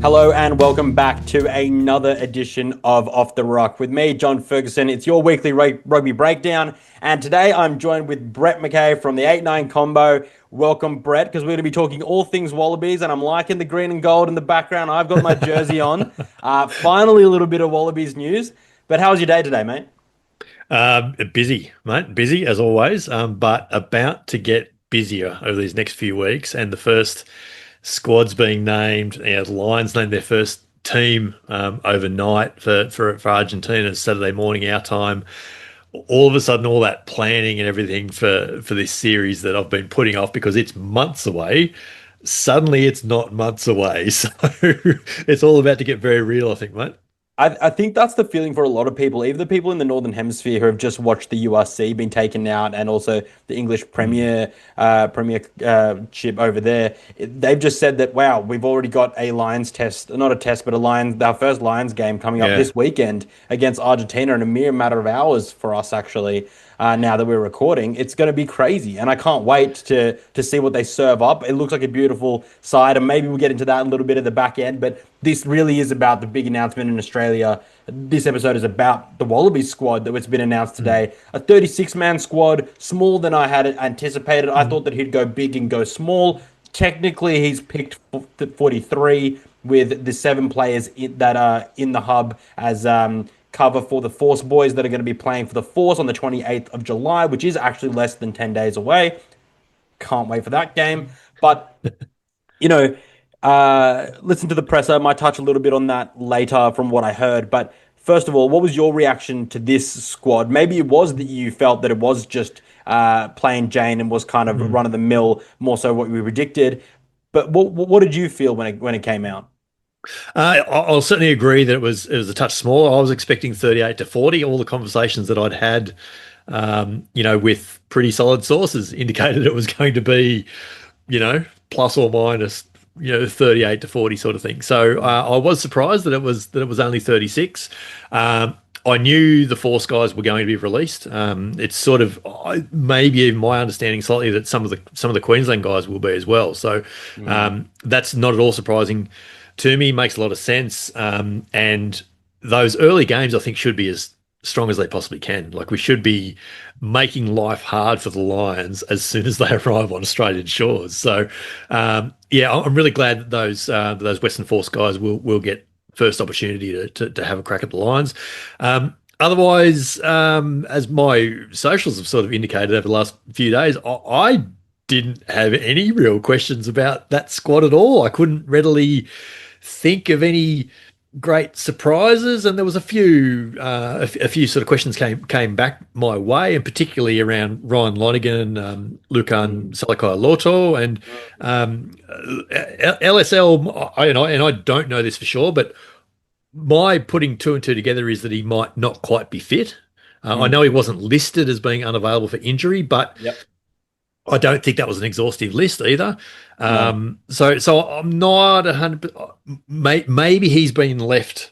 Hello and welcome back to another edition of Off the Ruck with me, John Ferguson. It's your weekly rugby breakdown, and today I'm joined with Brett McKay from the 8-9 Combo. Welcome, Brett, because we're going to be talking all things Wallabies, and I'm liking the green and gold in the background. I've got my jersey on. Finally, a little bit of Wallabies news. But how was your day today, mate? Busy, mate. Busy as always, but about to get busier over these next few weeks. And the first squads being named. The Lions named their first team overnight for Argentina Saturday morning our time. All of a sudden, all that planning and everything for this series that I've been putting off because it's months away. Suddenly, it's not months away, so it's all about to get very real, I think, mate. I think that's the feeling for a lot of people, even the people in the Northern Hemisphere who have just watched the URC being taken out and also the English Premiership over there. They've just said that, wow, we've already got a Lions test, not a test, but our first Lions game coming up Yeah. this weekend against Argentina in a mere matter of hours for us, actually. Now that we're recording, it's going to be crazy, and I can't wait to see what they serve up. It looks like a beautiful side, and maybe we'll get into that a little bit at the back end. But this really is about the big announcement in Australia. This episode is about the Wallabies squad that's been announced today. A 36-man squad, smaller than I had anticipated. I thought that he'd go big and go small. Technically, he's picked 43 with the 7 players that are in the hub as cover for the Force boys that are going to be playing for the Force on the 28th of July, which is actually less than 10 days away. Can't wait for that game. But, you know, listen to the presser. I might touch a little bit on that later from what I heard. But first of all, what was your reaction to this squad? Maybe it was that you felt that it was just plain Jane and was kind of run of the mill, more so what we predicted. But what did you feel when it came out? I'll certainly agree that it was a touch smaller. I was expecting 38 to 40. All the conversations that I'd had, with pretty solid sources indicated it was going to be, plus or minus, 38 to 40 sort of thing. So I was surprised that it was only 36. I knew the Force guys were going to be released. It's sort of maybe even my understanding slightly that some of the Queensland guys will be as well. So that's not at all surprising to me. Makes a lot of sense. And those early games, I think, should be as strong as they possibly can. Like, we should be making life hard for the Lions as soon as they arrive on Australian shores. So, I'm really glad that those Western Force guys will get first opportunity to have a crack at the Lions. Otherwise, as my socials have sort of indicated over the last few days, I didn't have any real questions about that squad at all. I couldn't readily think of any great surprises, and there was a few sort of questions came back my way, and particularly around Ryan Lonergan, Lukan Salakaia-Loto, and LSL. I don't know this for sure, but my putting two and two together is that he might not quite be fit. I know he wasn't listed as being unavailable for injury, but Yep. I don't think that was an exhaustive list either. No. So I'm not 100. Maybe he's been left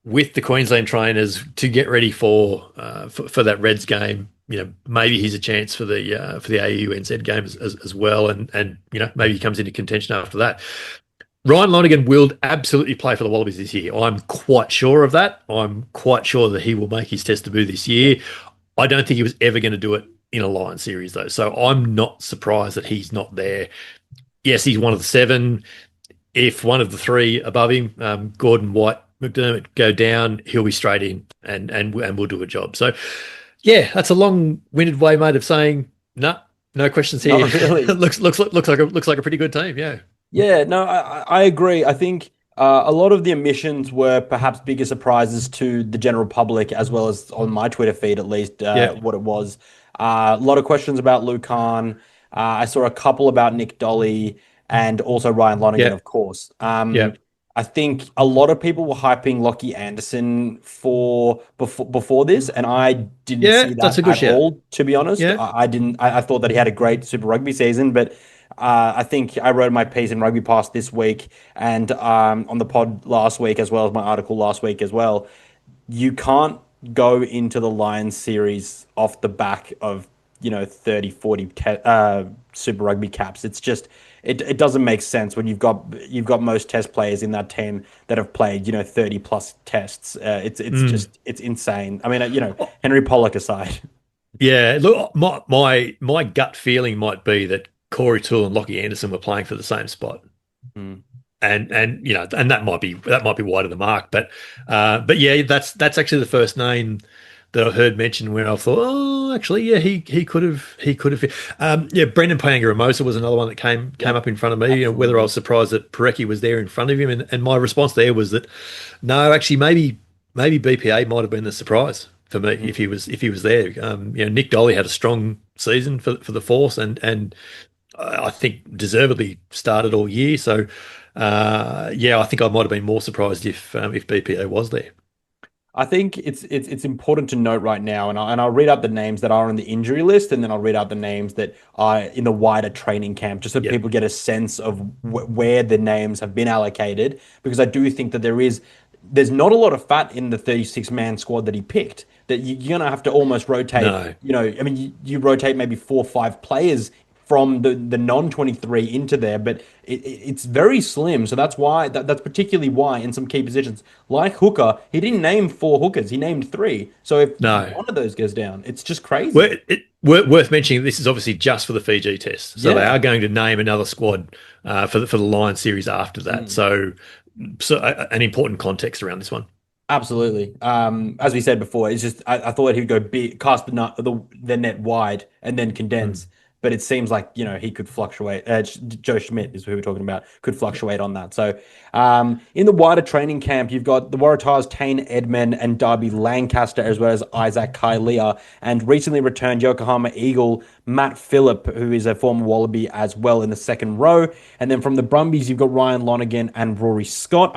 with the Queensland trainers to get ready for that Reds game. Maybe he's a chance for the AU NZ game as well, and maybe he comes into contention after that. Ryan Lonergan will absolutely play for the Wallabies this year. I'm quite sure of that. I'm quite sure that he will make his test debut this year. I don't think he was ever going to do it in a Lions series, though. So I'm not surprised that he's not there. Yes, he's one of the 7. If one of the 3 above him, Gordon, White, McDermott, go down, he'll be straight in and we'll do a job. So, yeah, that's a long-winded way, mate, of saying no questions here. Not really. looks like a pretty good team. Yeah. Yeah, no, I agree. I think a lot of the omissions were perhaps bigger surprises to the general public, as well as on my Twitter feed, at least, Yeah. what it was. A lot of questions about Lucan. I saw a couple about Nick Dolly and also Ryan Lonergan, Yeah. of course. Yeah. I think a lot of people were hyping Lockie Anderson for before this, and I didn't Yeah, see that's a that good at shout. all, to be honest. Yeah. I didn't. I thought that he had a great Super Rugby season, but I think I wrote my piece in Rugby Pass this week and on the pod last week, as well as my article last week as well. You can't go into the Lions series off the back of 30, 40 Super Rugby caps. It's just it doesn't make sense when you've got most test players in that team that have played 30 plus tests. It's Mm. just it's insane. I mean, Henry Pollock aside. Yeah, look, my gut feeling might be that Corey Toole and Lockie Anderson were playing for the same spot. Mm. And that might be wide of the mark, but yeah, that's actually the first name that I heard mentioned when I thought, oh, actually, yeah, he could have. Yeah, Brendan Pangaramosa was another one that came Yep, up in front of me. Whether I absolutely. was surprised that Parecki was there in front of him, and my response there was that no, actually, maybe BPA might have been the surprise for me Mm. if he was there. Nick Dolly had a strong season for the Force, and I think deservedly started all year. So, yeah, I think I might have been more surprised if BPA was there. I think it's important to note right now, and I'll read out the names that are on the injury list, and then I'll read out the names that are in the wider training camp, just so Yep. people get a sense of where the names have been allocated. Because I do think that there's not a lot of fat in the 36 man squad that he picked. That you're gonna have to almost rotate. No. I mean, you rotate maybe 4 or 5 players from the non 23 into there, but it's very slim. So that's particularly why in some key positions like hooker, he didn't name 4 hookers, he named 3. So if No. one of those goes down, it's just crazy. Worth mentioning, this is obviously just for the Fiji test. So they Yeah. are going to name another squad for the Lions series after that. Mm. So an important context around this one. Absolutely. As we said before, it's just I thought he'd go big, cast the net wide, and then Mm. condense. But it seems like he could fluctuate. Joe Schmidt is who we're talking about. Could Yeah. fluctuate on that. So, in the wider training camp, you've got the Waratahs, Tane Edmond and Darby Lancaster, as well as Isaac Kailia, and recently returned Yokohama Eagle Matt Phillip, who is a former Wallaby as well in the second row. And then from the Brumbies, you've got Ryan Lonergan and Rory Scott.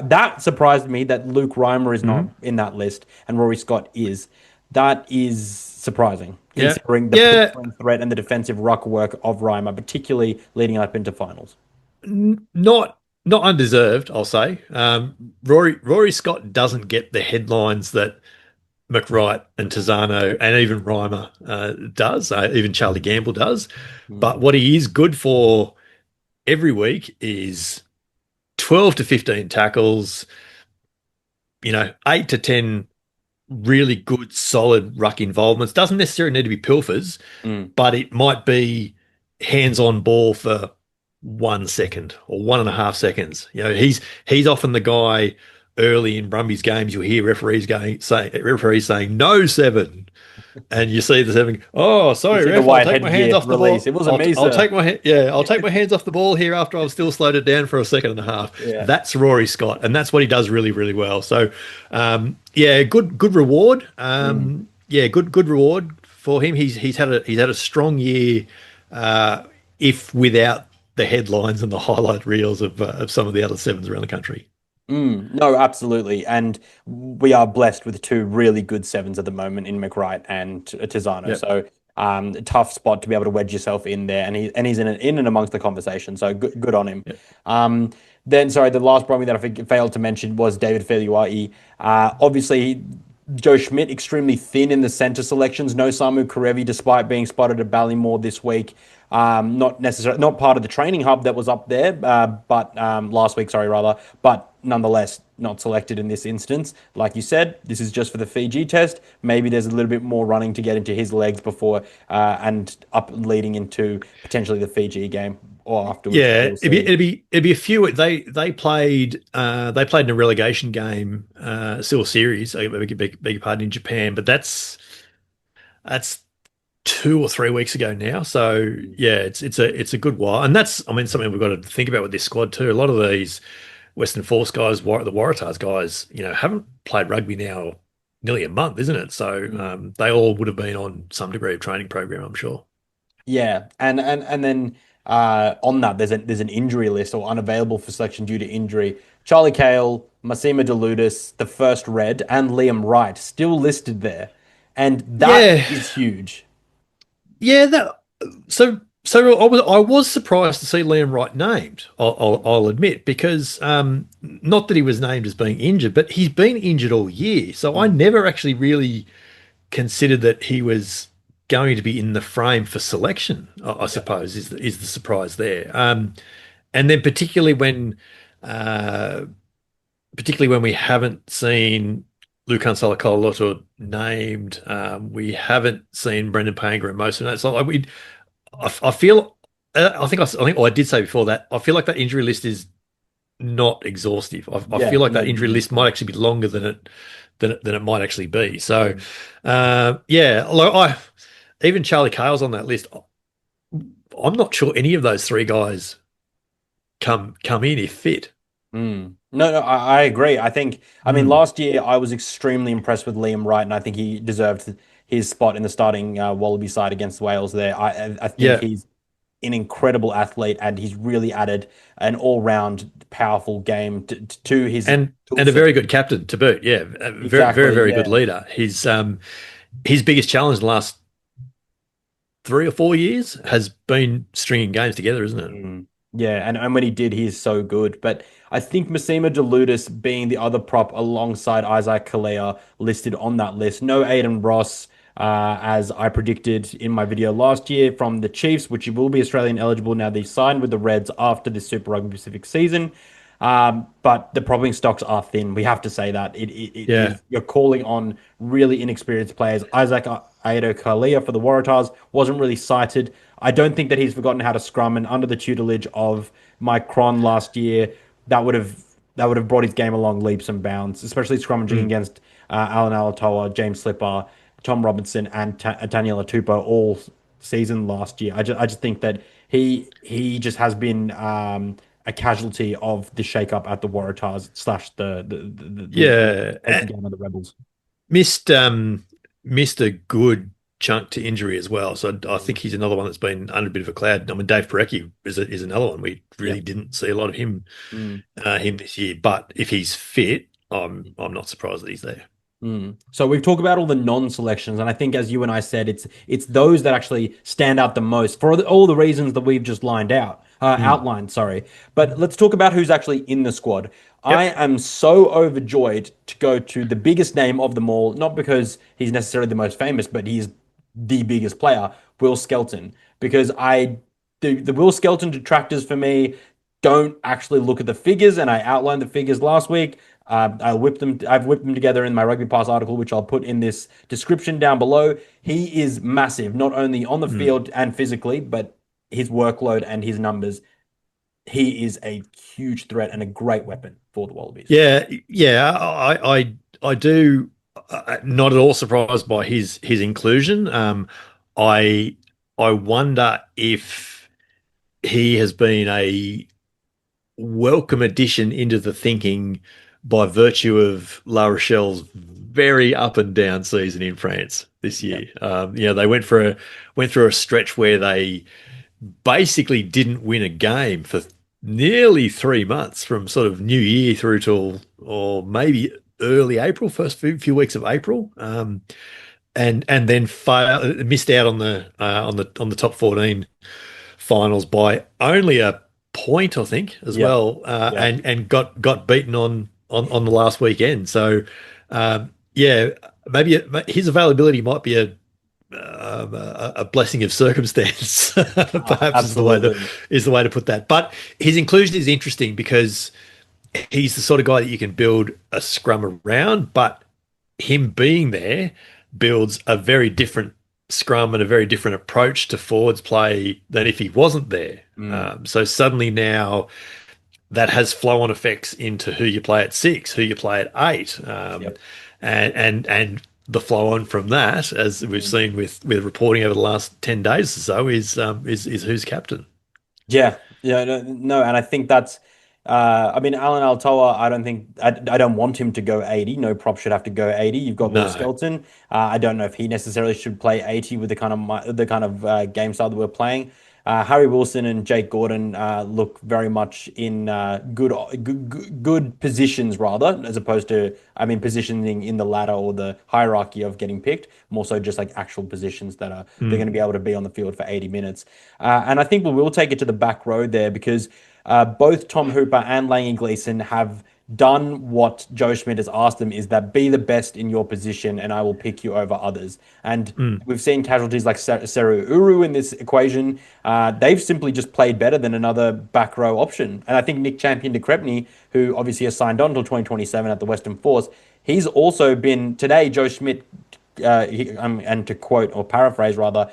That surprised me that Luke Reimer is not Mhm. in that list and Rory Scott is. That is surprising, Yeah. considering the Yeah. pilfering threat and the defensive ruck work of Reimer, particularly leading up into finals. Not undeserved, I'll say. Rory Scott doesn't get the headlines that McWright and Tizano and even Reimer does, even Charlie Gamble does. Mm. But what he is good for every week is 12 to 15 tackles, 8 to 10 really good, solid ruck involvements. Doesn't necessarily need to be pilfers, Mm. but it might be hands on ball for 1 second or 1.5 seconds. He's often the guy early in Brumbies games. You'll hear referees saying no seven, and you see the seven. Oh, You sorry, see the ref. I'll white take my hands headgear off the release. ball. It wasn't I'll, me, I'll sir. take I'll take my hands off the ball here after I've still slowed it down for a second and a half. Yeah. That's Rory Scott, and that's what he does really, really well. So, yeah, good reward. Mm. Yeah, good reward for him. He's had a strong year, if without the headlines and the highlight reels of some of the other sevens around the country. No, absolutely. And we are blessed with 2 really good 7s at the moment in McWright and Tizano. Yep. So a tough spot to be able to wedge yourself in there. And he's in and amongst the conversation. So good on him. Yep. Um, then, sorry, the last Brummy that I think failed to mention was David Feliuai. Obviously, Joe Schmidt extremely thin in the centre selections. No Samu Karevi, despite being spotted at Ballymore this week. Not part of the training hub that was up there, but last week, sorry, rather, but nonetheless not selected in this instance. Like you said, this is just for the Fiji test. Maybe there's a little bit more running to get into his legs before and up leading into potentially the Fiji game or afterwards. Yeah, We'll it'd be see. it'd be a few. They played in a relegation game, still a series. I beg your pardon, in Japan, but that's 2 or 3 weeks ago now. So yeah, it's a good while, and that's, I mean, something we've got to think about with this squad too. A lot of these Western Force guys, the Waratahs guys, haven't played rugby now nearly a month, isn't it? So they all would have been on some degree of training program, I'm sure. Yeah, and then on that, there's an injury list or unavailable for selection due to injury. Charlie Cale, Massima Deludis, the first red, and Liam Wright still listed there, and that Yeah, is huge. yeah. So I was surprised to see Liam Wright named. I'll admit, because not that he was named as being injured, but he's been injured all year. So I Mm. never actually really considered that he was going to be in the frame for selection, I suppose, is the surprise there. And then uh, particularly when we haven't seen Lukan Salakoloto named, we haven't seen Brendan Pangar and most of that. So I feel, I did say before that I feel like that injury list is not exhaustive. I Yeah, feel like no, that injury list might actually be longer than it might actually be. So, mm. yeah, look, even Charlie Cale's on that list. I'm not sure any of those three guys come in if fit. No, no, I agree. I mean, Mm. last year I was extremely impressed with Liam Wright, and I think he deserved his spot in the starting Wallaby side against Wales there. I think Yeah, he's an incredible athlete, and he's really added an all-round powerful game to his tool and a set. very good captain to boot. Yeah, a very very Exactly. very good Yeah. leader. His biggest challenge in the last 3 or 4 years has been stringing games together, isn't it? Yeah, and when he did, he's so good. But I think Massimo Deludis being the other prop alongside Isaac Kalea listed on that list. No Aiden Ross, as I predicted in my video last year from the Chiefs, which he will be Australian eligible now. They signed with the Reds after the Super Rugby Pacific season. But the propping stocks are thin. We have to say that it Yeah. is you're calling on really inexperienced players. Isaac Aito Kalea for the Waratahs wasn't really cited. I don't think that he's forgotten how to scrum, and under the tutelage of Mike Cron last year, that would have brought his game along leaps and bounds, especially scrummaging Mm. against Alan Alatoa, James Slipper, Tom Robinson, and Daniel Tupou all season last year. I just think that he just has been a casualty of the shake-up at the Waratahs slash the Yeah. taking down of the Rebels. Missed missed a good chunk to injury as well. So I think he's another one that's been under a bit of a cloud. I mean, Dave Parecki is another one. We Yeah. really didn't see a lot of him Mm. him this year. But if he's fit, I'm not surprised that he's there. So we've talked about all the non-selections, and I think, as you and I said, it's those that actually stand out the most for all the reasons that we've just Mm. outlined. Sorry, but let's talk about who's actually in the squad. I Yep. am so overjoyed to go to the biggest name of them all, not because he's necessarily the most famous, but he's the biggest player, Will Skelton, because the Will Skelton detractors for me don't actually look at the figures, and I outlined the figures last week. I've whipped them together in my Rugby Pass article, which I'll put in this description down below. He is massive, not only on the Mm. field and physically, but his workload and his numbers. He is a huge threat and a great weapon for the Wallabies. Yeah, yeah. I do not at all surprised by his inclusion. I I wonder if he has been a welcome addition into the thinking by virtue of La Rochelle's very up and down season in France this Yep. year. They went through a stretch where they basically didn't win a game for nearly 3 months, from sort of New Year through till or maybe early April, first few weeks of April. And then missed out on the top 14 finals by only a point, I think, as Yep. well, Yep. and got beaten on the last weekend. So, yeah, maybe his availability might be a blessing of circumstance, perhaps Absolutely. is the way to put that. But his inclusion is interesting because he's the sort of guy that you can build a scrum around, but him being there builds a very different scrum and a very different approach to forwards play than if he wasn't there. Mm. So suddenly now that has flow-on effects into who you play at 6, who you play at 8, Yep. and the flow-on from that, as we've Mm. seen with reporting over the last 10 days or so, is who's captain. Yeah, yeah, no, no, and I think that's. I mean, Alan Altoa. I don't want him to go 80. No prop should have to go 80. You've got Will No. Skelton. I don't know if he necessarily should play 80 with the kind of game style that we're playing. Harry Wilson and Jake Gordon look very much in good positions rather, as opposed to, I mean, positioning in the ladder or the hierarchy of getting picked. More so just like actual positions that they're going Mm. to be able to be on the field for 80 minutes. And I think we will take it to the back row there because both Tom Hooper and Langy Gleeson have done what Joe Schmidt has asked them, is that be the best in your position and I will pick you over others. And we've seen casualties like Seru Uru in this equation. They've simply just played better than another back row option. And I think Nick Champion de Crepney, who obviously has signed on until 2027 at the Western Force, he's also been today, Joe Schmidt, and to quote or paraphrase rather,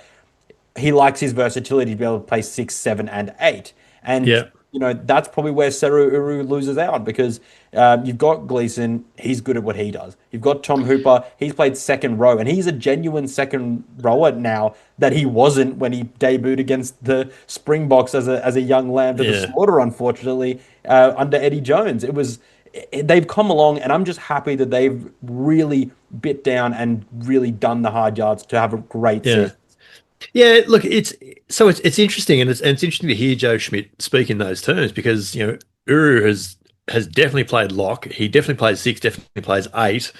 he likes his versatility to be able to play 6, 7, and 8. And Yeah. that's probably where Seru Uru loses out because you've got Gleeson, he's good at what he does. You've got Tom Hooper, he's played second row, and he's a genuine second rower now that he wasn't when he debuted against the Springboks as a young lamb to the Yeah. slaughter, unfortunately, under Eddie Jones. They've come along, and I'm just happy that they've really bit down and really done the hard yards to have a great Yeah. season. Yeah, look, it's interesting, and it's interesting to hear Joe Schmidt speak in those terms because Uru has definitely played lock. He definitely plays six, definitely plays eight.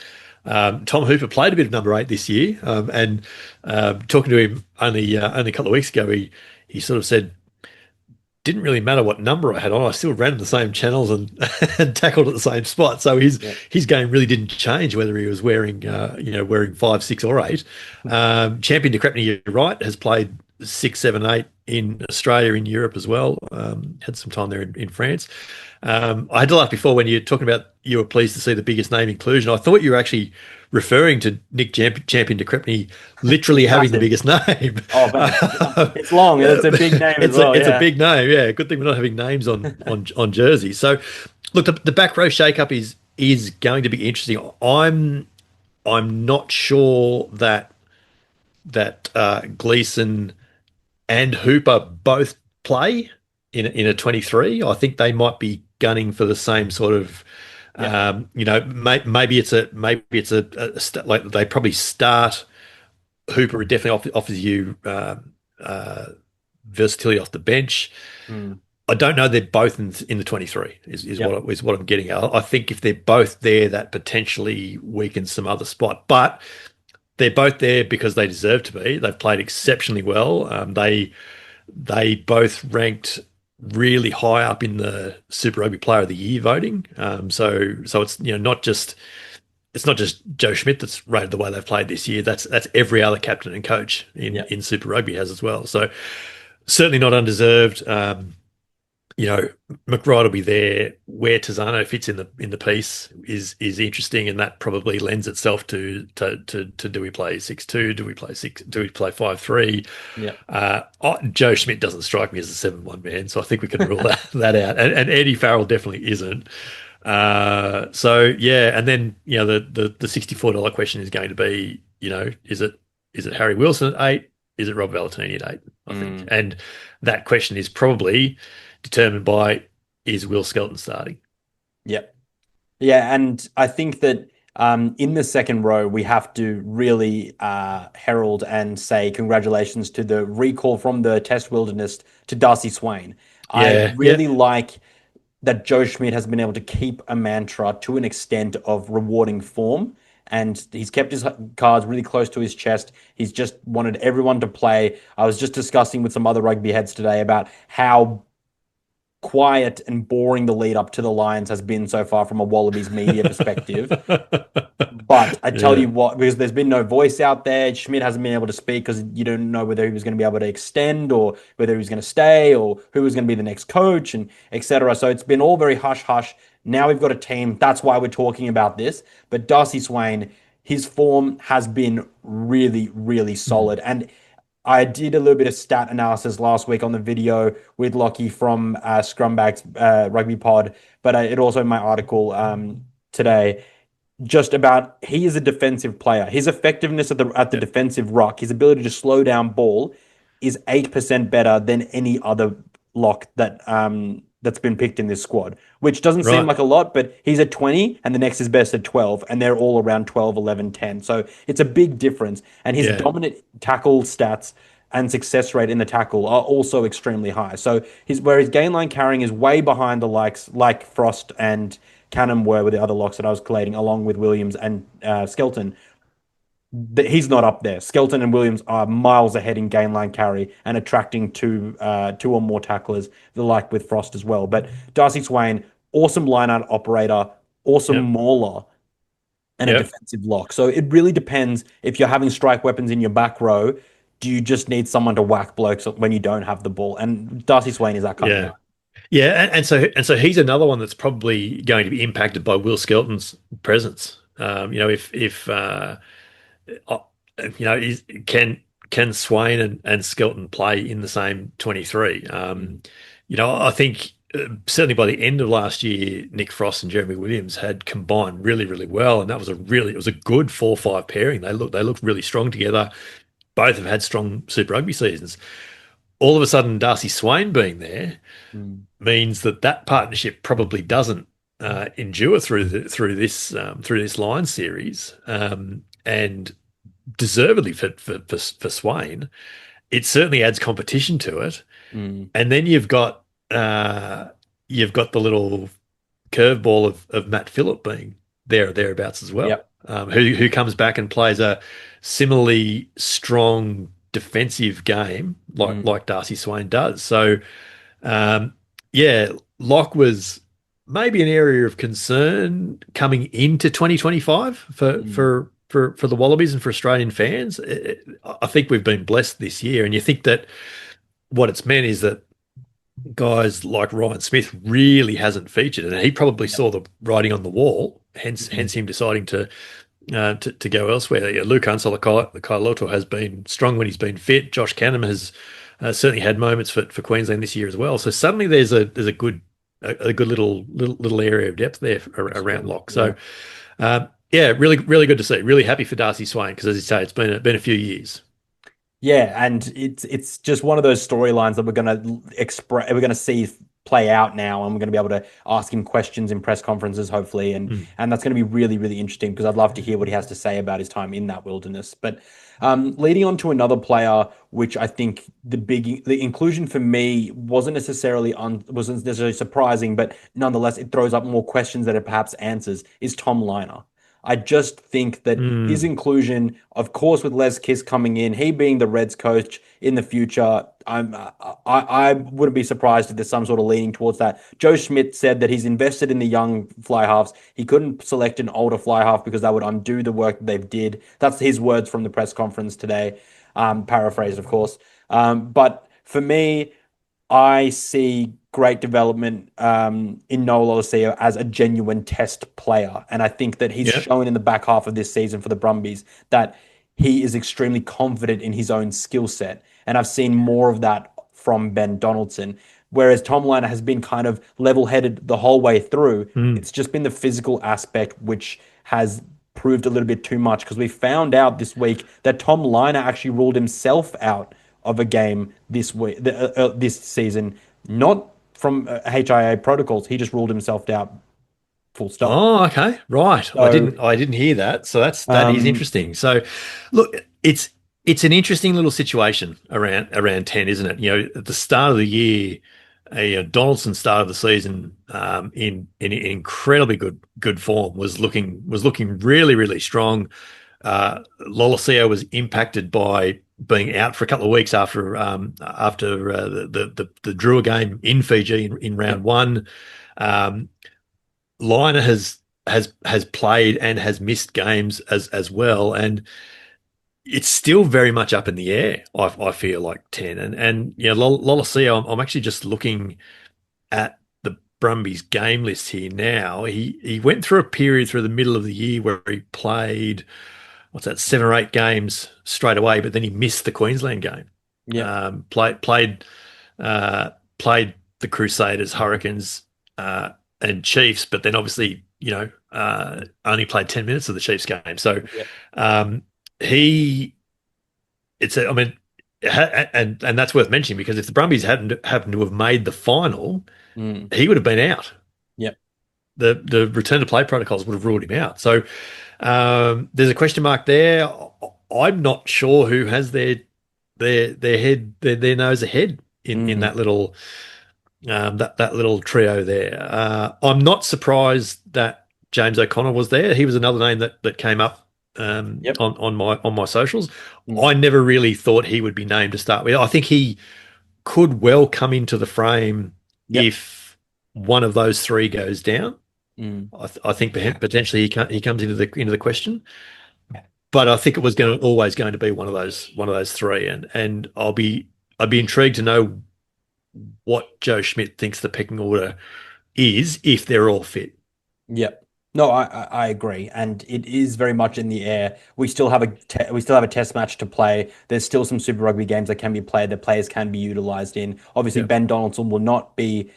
Tom Hooper played a bit of number eight this year, and talking to him only a couple of weeks ago, he sort of said didn't really matter what number I had on. I still ran the same channels and, and tackled at the same spot. So his game really didn't change whether he was wearing wearing 5, 6, or 8. Champion de Crepney, you're right, has played 6, 7, 8 in Australia, in Europe as well. Had some time there in France. I had to laugh before when you're talking about you were pleased to see the biggest name inclusion. I thought you were actually referring to Nick Champion de Crepney literally having the biggest name. Oh, man. It's long. It's a big name as well. It's a big name. Yeah, good thing we're not having names on jerseys. So, look, the back row shakeup is going to be interesting. I'm not sure that Gleeson and Hooper both play in a 23. I think they might be gunning for the same sort of. Yeah. Maybe it's like they probably start. Hooper definitely offers you versatility off the bench. I don't know they're both in the 23 is what I'm getting at. I think if they're both there, that potentially weakens some other spot. But they're both there because they deserve to be. They've played exceptionally well. They both ranked really high up in the Super Rugby Player of the Year voting. So it's not just Joe Schmidt that's rated the way they've played this year. That's every other captain and coach in Super Rugby has as well. So certainly not undeserved. McWright will be there. Where Tizano fits in the piece is interesting, and that probably lends itself to do we play 6-2? Do we play 6? Do we play 5-3? Yeah. Joe Schmidt doesn't strike me as a 7-1 man, so I think we can rule that out. And Eddie Farrell definitely isn't. So yeah, and then the $64 question is going to be, is it Harry Wilson at 8? Is it Rob Valentini at 8? I think, and that question is probably determined by, is Will Skelton starting? Yeah. Yeah, and I think that in the second row, we have to really herald and say congratulations to the recall from the Test Wilderness to Darcy Swain. I really like that Joe Schmidt has been able to keep a mantra to an extent of rewarding form. And he's kept his cards really close to his chest. He's just wanted everyone to play. I was just discussing with some other rugby heads today about how quiet and boring the lead up to the Lions has been so far from a Wallabies media perspective. But I tell you what, because there's been no voice out there, Schmidt hasn't been able to speak because you don't know whether he was going to be able to extend or whether he was going to stay or who was going to be the next coach and etc. So it's been all very hush hush. Now we've got a team. That's why we're talking about this. But Darcy Swain, his form has been really, really solid. And I did a little bit of stat analysis last week on the video with Lockie from Scrumbags Rugby Pod, but it also in my article today, just about he is a defensive player. His effectiveness at the defensive ruck, his ability to slow down ball, is 8% better than any other lock that's been picked in this squad, which doesn't seem like a lot, but he's at 20 and the next is best at 12, and they're all around 12, 11, 10. So it's a big difference. And his dominant tackle stats and success rate in the tackle are also extremely high. So his gain line carrying is way behind the likes like Frost and Cannon were with the other locks that I was collating, along with Williams and Skelton. He's not up there. Skelton and Williams are miles ahead in gain line carry and attracting two or more tacklers, the like with Frost as well. But Darcy Swain, awesome line-out operator, awesome Yep. mauler, and a Yep. defensive lock. So it really depends if you're having strike weapons in your back row. Do you just need someone to whack blokes when you don't have the ball? And Darcy Swain is that kind of Yeah. guy. Yeah, and so he's another one that's probably going to be impacted by Will Skelton's presence. If uh, can Swain and Skelton play in the same 23? I think certainly by the end of last year, Nick Frost and Jeremy Williams had combined really, really well, and it was a good 4-5 pairing. They looked really strong together. Both have had strong Super Rugby seasons. All of a sudden, Darcy Swain being there Mm. means that partnership probably doesn't endure through this line series, and deservedly for Swain. It certainly adds competition to it, Mm. and then you've got the little curveball of Matt Phillip being there or thereabouts as well, Yep. who comes back and plays a similarly strong defensive game like Mm. like Darcy Swain does. So um, yeah, Locke was maybe an area of concern coming into 2025 for Mm. for for for the Wallabies and for Australian fans. I think we've been blessed this year, and you think that what it's meant is that guys like Ryan Smith really hasn't featured, and he probably Yep. saw the writing on the wall. Hence, Mm. hence him deciding to go elsewhere. Yeah, Luke Kailoto has been strong when he's been fit. Josh Canham has certainly had moments for Queensland this year as well. So suddenly there's a good little area of depth there around Absolutely. lock. Yeah. So yeah, really really good to see. Really happy for Darcy Swain because as you say, it's been a few years. Yeah, and it's just one of those storylines that we're gonna see play out now, and we're gonna be able to ask him questions in press conferences, hopefully, and Mm. and that's gonna be really, really interesting because I'd love to hear what he has to say about his time in that wilderness. But leading on to another player, which I think the inclusion for me wasn't necessarily surprising, but nonetheless it throws up more questions than it perhaps answers, is Tom Liner. I just think that his Mm. inclusion, of course, with Les Kiss coming in, he being the Reds coach in the future, I wouldn't be surprised if there's some sort of leaning towards that. Joe Schmidt said that he's invested in the young fly halves. He couldn't select an older fly half because that would undo the work that they've did. That's his words from the press conference today, paraphrased, of course. But for me, I see great development in Noah Lolesio as a genuine test player. And I think that he's Yeah. shown in the back half of this season for the Brumbies that he is extremely confident in his own skill set. And I've seen more of that from Ben Donaldson. Whereas Tom Liner has been kind of level headed the whole way through. Mm. It's just been the physical aspect which has proved a little bit too much because we found out this week that Tom Liner actually ruled himself out of a game this week, this season, not from HIA protocols. He just ruled himself out, full stop. Oh, okay. Right. I So, didn't I didn't hear that. So that is um, interesting. So look, it's an interesting little situation around 10, isn't it? At the start of the year, Donaldson started the season in incredibly good form, was looking really, really strong. Lolosio was impacted by being out for a couple of weeks after the Drua game in Fiji in round yep, one. Um, Liner has played and has missed games as well, and it's still very much up in the air. I feel like 10, and Lolosio. I'm actually just looking at the Brumbies game list here now. He went through a period through the middle of the year where he played what's that 7 or 8 games straight away, but then he missed the Queensland game. yep, Played the Crusaders, Hurricanes, and Chiefs, but then obviously, only played 10 minutes of the Chiefs game. So yep, um, he, I mean, and that's worth mentioning because if the Brumbies hadn't happened to have made the final, mm, he would have been out. yep, The return to play protocols would have ruled him out. So there's a question mark there. I'm not sure who has their nose ahead in mm, that little that little trio there. I'm not surprised that James O'Connor was there. He was another name that came up yep, on my socials. mm, I never really thought he would be named to start with. I think he could well come into the frame yep, if one of those three goes down. Mm. I think potentially he comes into the question, but I think it was always going to be one of those three, and I'd be intrigued to know what Joe Schmidt thinks the pecking order is if they're all fit. Yep. No, I agree, and it is very much in the air. We still have a test match to play. There's still some Super Rugby games that can be played that players can be utilized in. Obviously, Yeah. Ben Donaldson will not be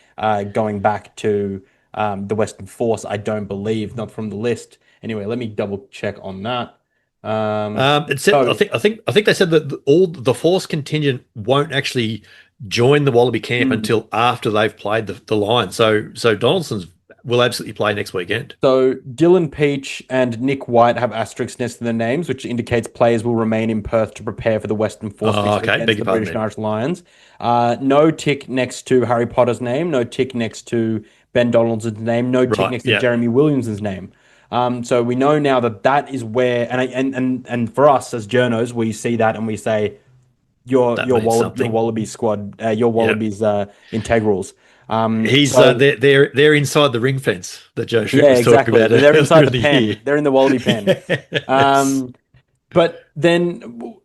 going back to the Western Force. I don't believe, not from the list. Anyway, let me double check on that. It said, I So. think, I think, I think they said that all the force contingent won't actually join the Wallaby camp mm, until after they've played the Lions. So Donaldson's will absolutely play next weekend. So Dylan Peach and Nick White have asterisks next to their names, which indicates players will remain in Perth to prepare for the Western Force Oh, fixture okay. against Beg the your pardon British and then. Irish Lions. No tick next to Harry Potter's name. No tick next to Ben Donaldson's name. No tick Right. next to Yeah. Jeremy Williamson's name. So we know now that that is where, and for us as journos, we see that and we say your That your means Wallab, your something. Wallaby squad, your Yeah. Wallabies integrals. He's So. they're inside the ring fence that Joe Schmidt Yeah, was talking exactly. about They're inside earlier the in the year. pen. They're in the Wallaby pen. Yes. But then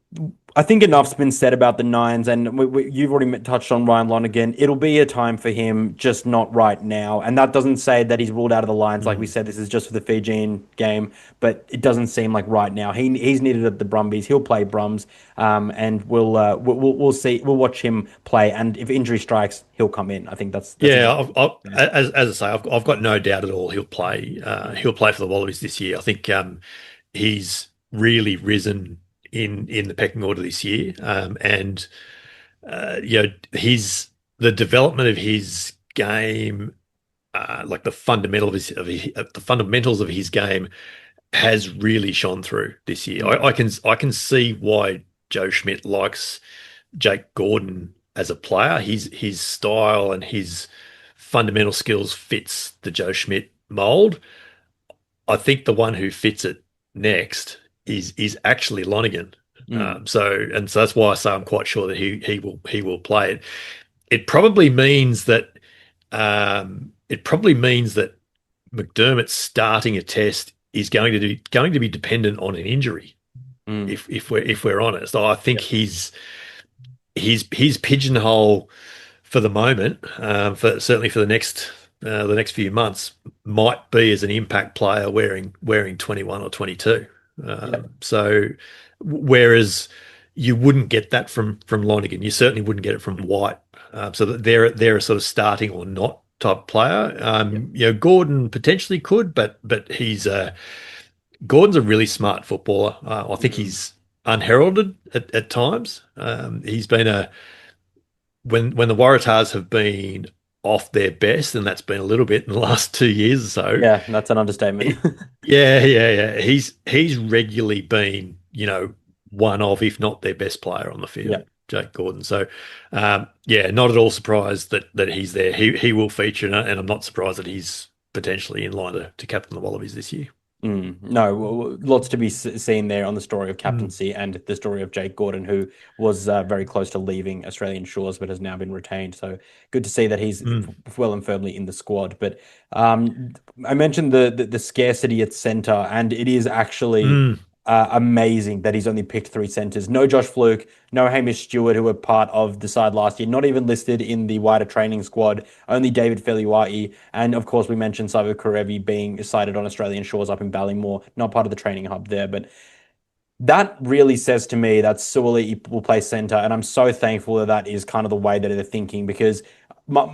I think enough's been said about the Nines, and you've already touched on Ryan Lonergan. It'll be a time for him, just not right now. And that doesn't say that he's ruled out of the Lions. Like we Mm. said, this is just for the Fijian game, but it doesn't seem like right now. He's needed at the Brumbies. He'll play Brums, and we'll see. We'll watch him play, and if injury strikes, he'll come in. I think that's Yeah, exactly. as I say, I've got no doubt at all he'll play. He'll play for the Wallabies this year. I think he's really risen in the pecking order this year, and his the development of his game, like the fundamentals of his game, has really shone through this year. Mm, I can see why Joe Schmidt likes Jake Gordon as a player. His style and his fundamental skills fits the Joe Schmidt mold. I think the one who fits it next is actually Lonigan. mm, So that's why I say I'm quite sure that he will play it. It probably means that McDermott starting a test is going to be dependent on an injury. mm. If we're honest, I think Yep. his pigeonhole for the moment, for certainly for the next few months, might be as an impact player wearing 21 or 22. Yep. So whereas you wouldn't get that from Lonergan, you certainly wouldn't get it from White. So that they're a sort of starting or not type player. Yep. Gordon potentially could, but Gordon's a really smart footballer. I think Mm. he's unheralded at times. He's been when the Waratahs have been off their best, and that's been a little bit in the last 2 years or so. Yeah, that's an understatement. He, yeah, yeah, yeah. He's regularly been, one of, if not their best player on the Yeah. field, Jake Gordon. So, yeah, not at all surprised that he's there. He will feature, and I'm not surprised that he's potentially in line to captain the Wallabies this year. No, lots to be seen there on the story of Mm, captaincy and the story of Jake Gordon, who was very close to leaving Australian shores, but has now been retained. So good to see that he's mm, well and firmly in the squad. But um, I mentioned the scarcity at center, and it is actually mm. amazing that he's only picked three centers. No Josh Fluke, no Hamish Stewart, who were part of the side last year, not even listed in the wider training squad. Only David Feliwai, and of course we mentioned Saivo Karevi being sighted on Australian shores up in Ballymore, not part of the training hub there, but that really says to me that Suoli will play center, and I'm so thankful that that is kind of the way that they're thinking because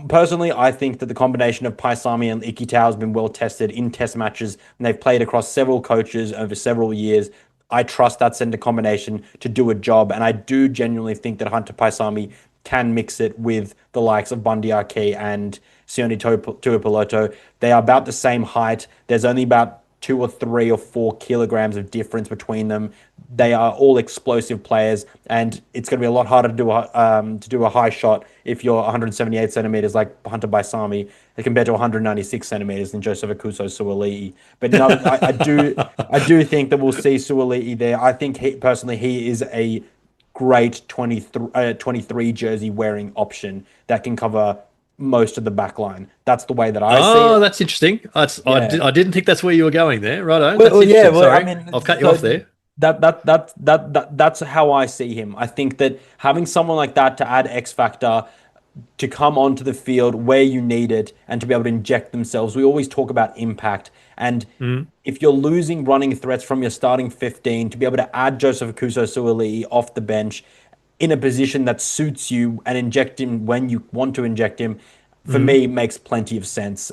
personally, I think that the combination of Paisami and Ikitau has been well tested in test matches, and they've played across several coaches over several years. I trust that center combination to do a job, and I do genuinely think that Hunter Paisami can mix it with the likes of Bundy Aki and Sione Tuipulotu. They are about the same height. There's only about 2 or 3 or 4 kilograms of difference between them. They are all explosive players, and it's going to be a lot harder to do a high shot if you're 178 centimeters like Hunter Baisami compared to 196 centimeters in Joseph Akuso Suoli'i. But no, I do think that we'll see Suoli'i there. I think personally he is a great 23 jersey wearing option that can cover most of the back line. That's the way that I see Oh, it. that's interesting. Yeah. I didn't think that's where you were going there. Righto, Well, that's yeah, interesting. well, I Sorry, mean, I've cut you so off there. that's how I see him. I think that having someone like that to add X factor, to come onto the field where you need it and to be able to inject themselves. We always talk about impact. And Mm, if you're losing running threats from your starting 15, to be able to add Joseph Akuso Suaalii off the bench in a position that suits you and inject him when you want to inject him, for mm, me, makes plenty of sense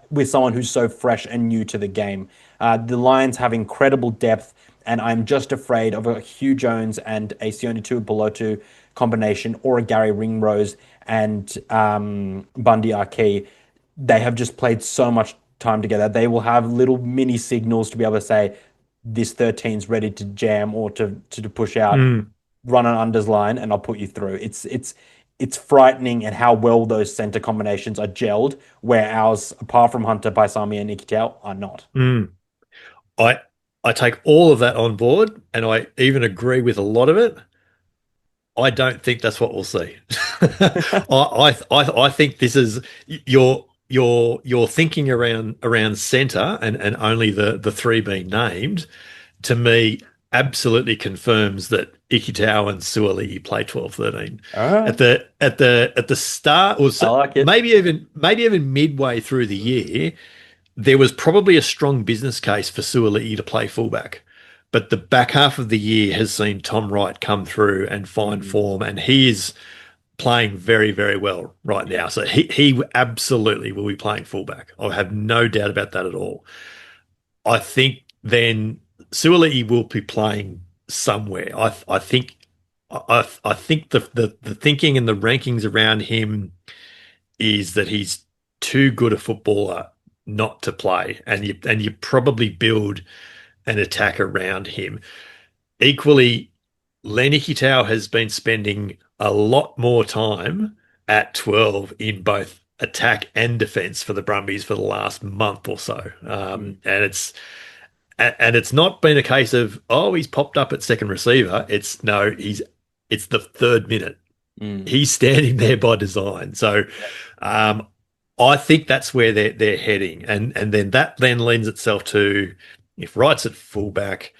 with someone who's so fresh and new to the game. The Lions have incredible depth, and I'm just afraid of a Hugh Jones and a Sione Tuipulotu combination, or a Gary Ringrose and Bundy Aki. They have just played so much time together. They will have little mini signals to be able to say this 13's ready to jam or to push out, mm. run an unders line, and I'll put you through. It's frightening at how well those center combinations are gelled, where ours, apart from Hunter, Paisami, and Nikitao, are not. Mm. I I take all of that on board, and I even agree with a lot of it. I don't think that's what we'll see. I think this is your thinking around center and only the three being named to me absolutely confirms that Ikitau and Suoli play 12-13 All at right. the start, or I like it. maybe even midway through the year. There was probably a strong business case for Suoli to play fullback. But the back half of the year has seen Tom Wright come through and find Mm, form, and he is playing very, very well right yeah. now. So he absolutely will be playing fullback. I have no doubt about that at all. I think then Suoli will be playing somewhere. I think the thinking and the rankings around him is that he's too good a footballer not to play, and you probably build an attack around him. Equally, Lenny Kitao has been spending a lot more time at 12 in both attack and defense for the Brumbies for the last month or so. Mm, And it's not been a case of, oh, he's popped up at second receiver. It's no, it's the third minute. mm, He's standing there by design. So yeah. um, I think that's where they're heading. And then that then lends itself to, if Wright's at fullback,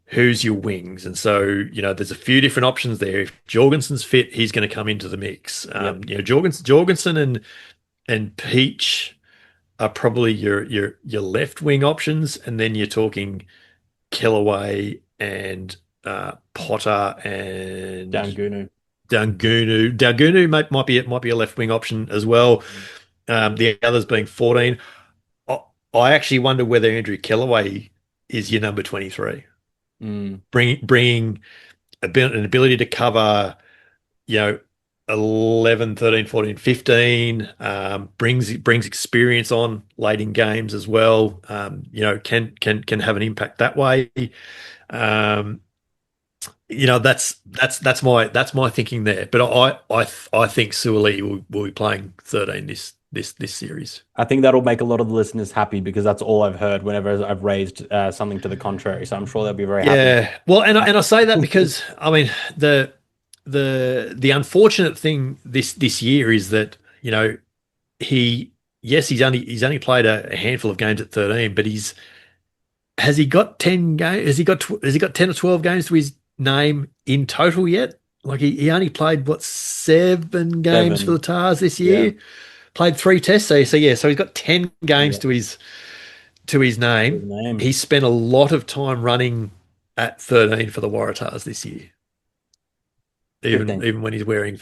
who's your wings? And so, there's a few different options there. If Jorgensen's fit, he's going to come into the mix. Yep. Jorgensen and Peach are probably your left wing options, and then you're talking Kellaway and Potter and Dangunu. Dangunu. Dangunu might be a left wing option as well. Mm, The others being 14. I, I actually wonder whether Andrew Kellaway is your number 23. mm, Bringing an ability to cover, you know, 11, 13, 14, 15, brings experience on late in games as well. Can have an impact that way. Um, that's my thinking there. But I think Suoli will be playing 13 this series. I think that'll make a lot of the listeners happy because that's all I've heard whenever I've raised something to the contrary. So I'm sure they'll be very happy. Yeah. Well, and I say that because I mean the unfortunate thing this year is that he's only played a handful of games at 13, but has he got 10 games? Has he got 10 or 12 games to his name in total yet? Like he only played what, 7 games for the 7. Tars this Yeah. year. Played 3 tests, so he's got 10 games Yeah. to his His name. name. He spent a lot of time running at 13 for the Waratahs this year. Even 15. even when he's wearing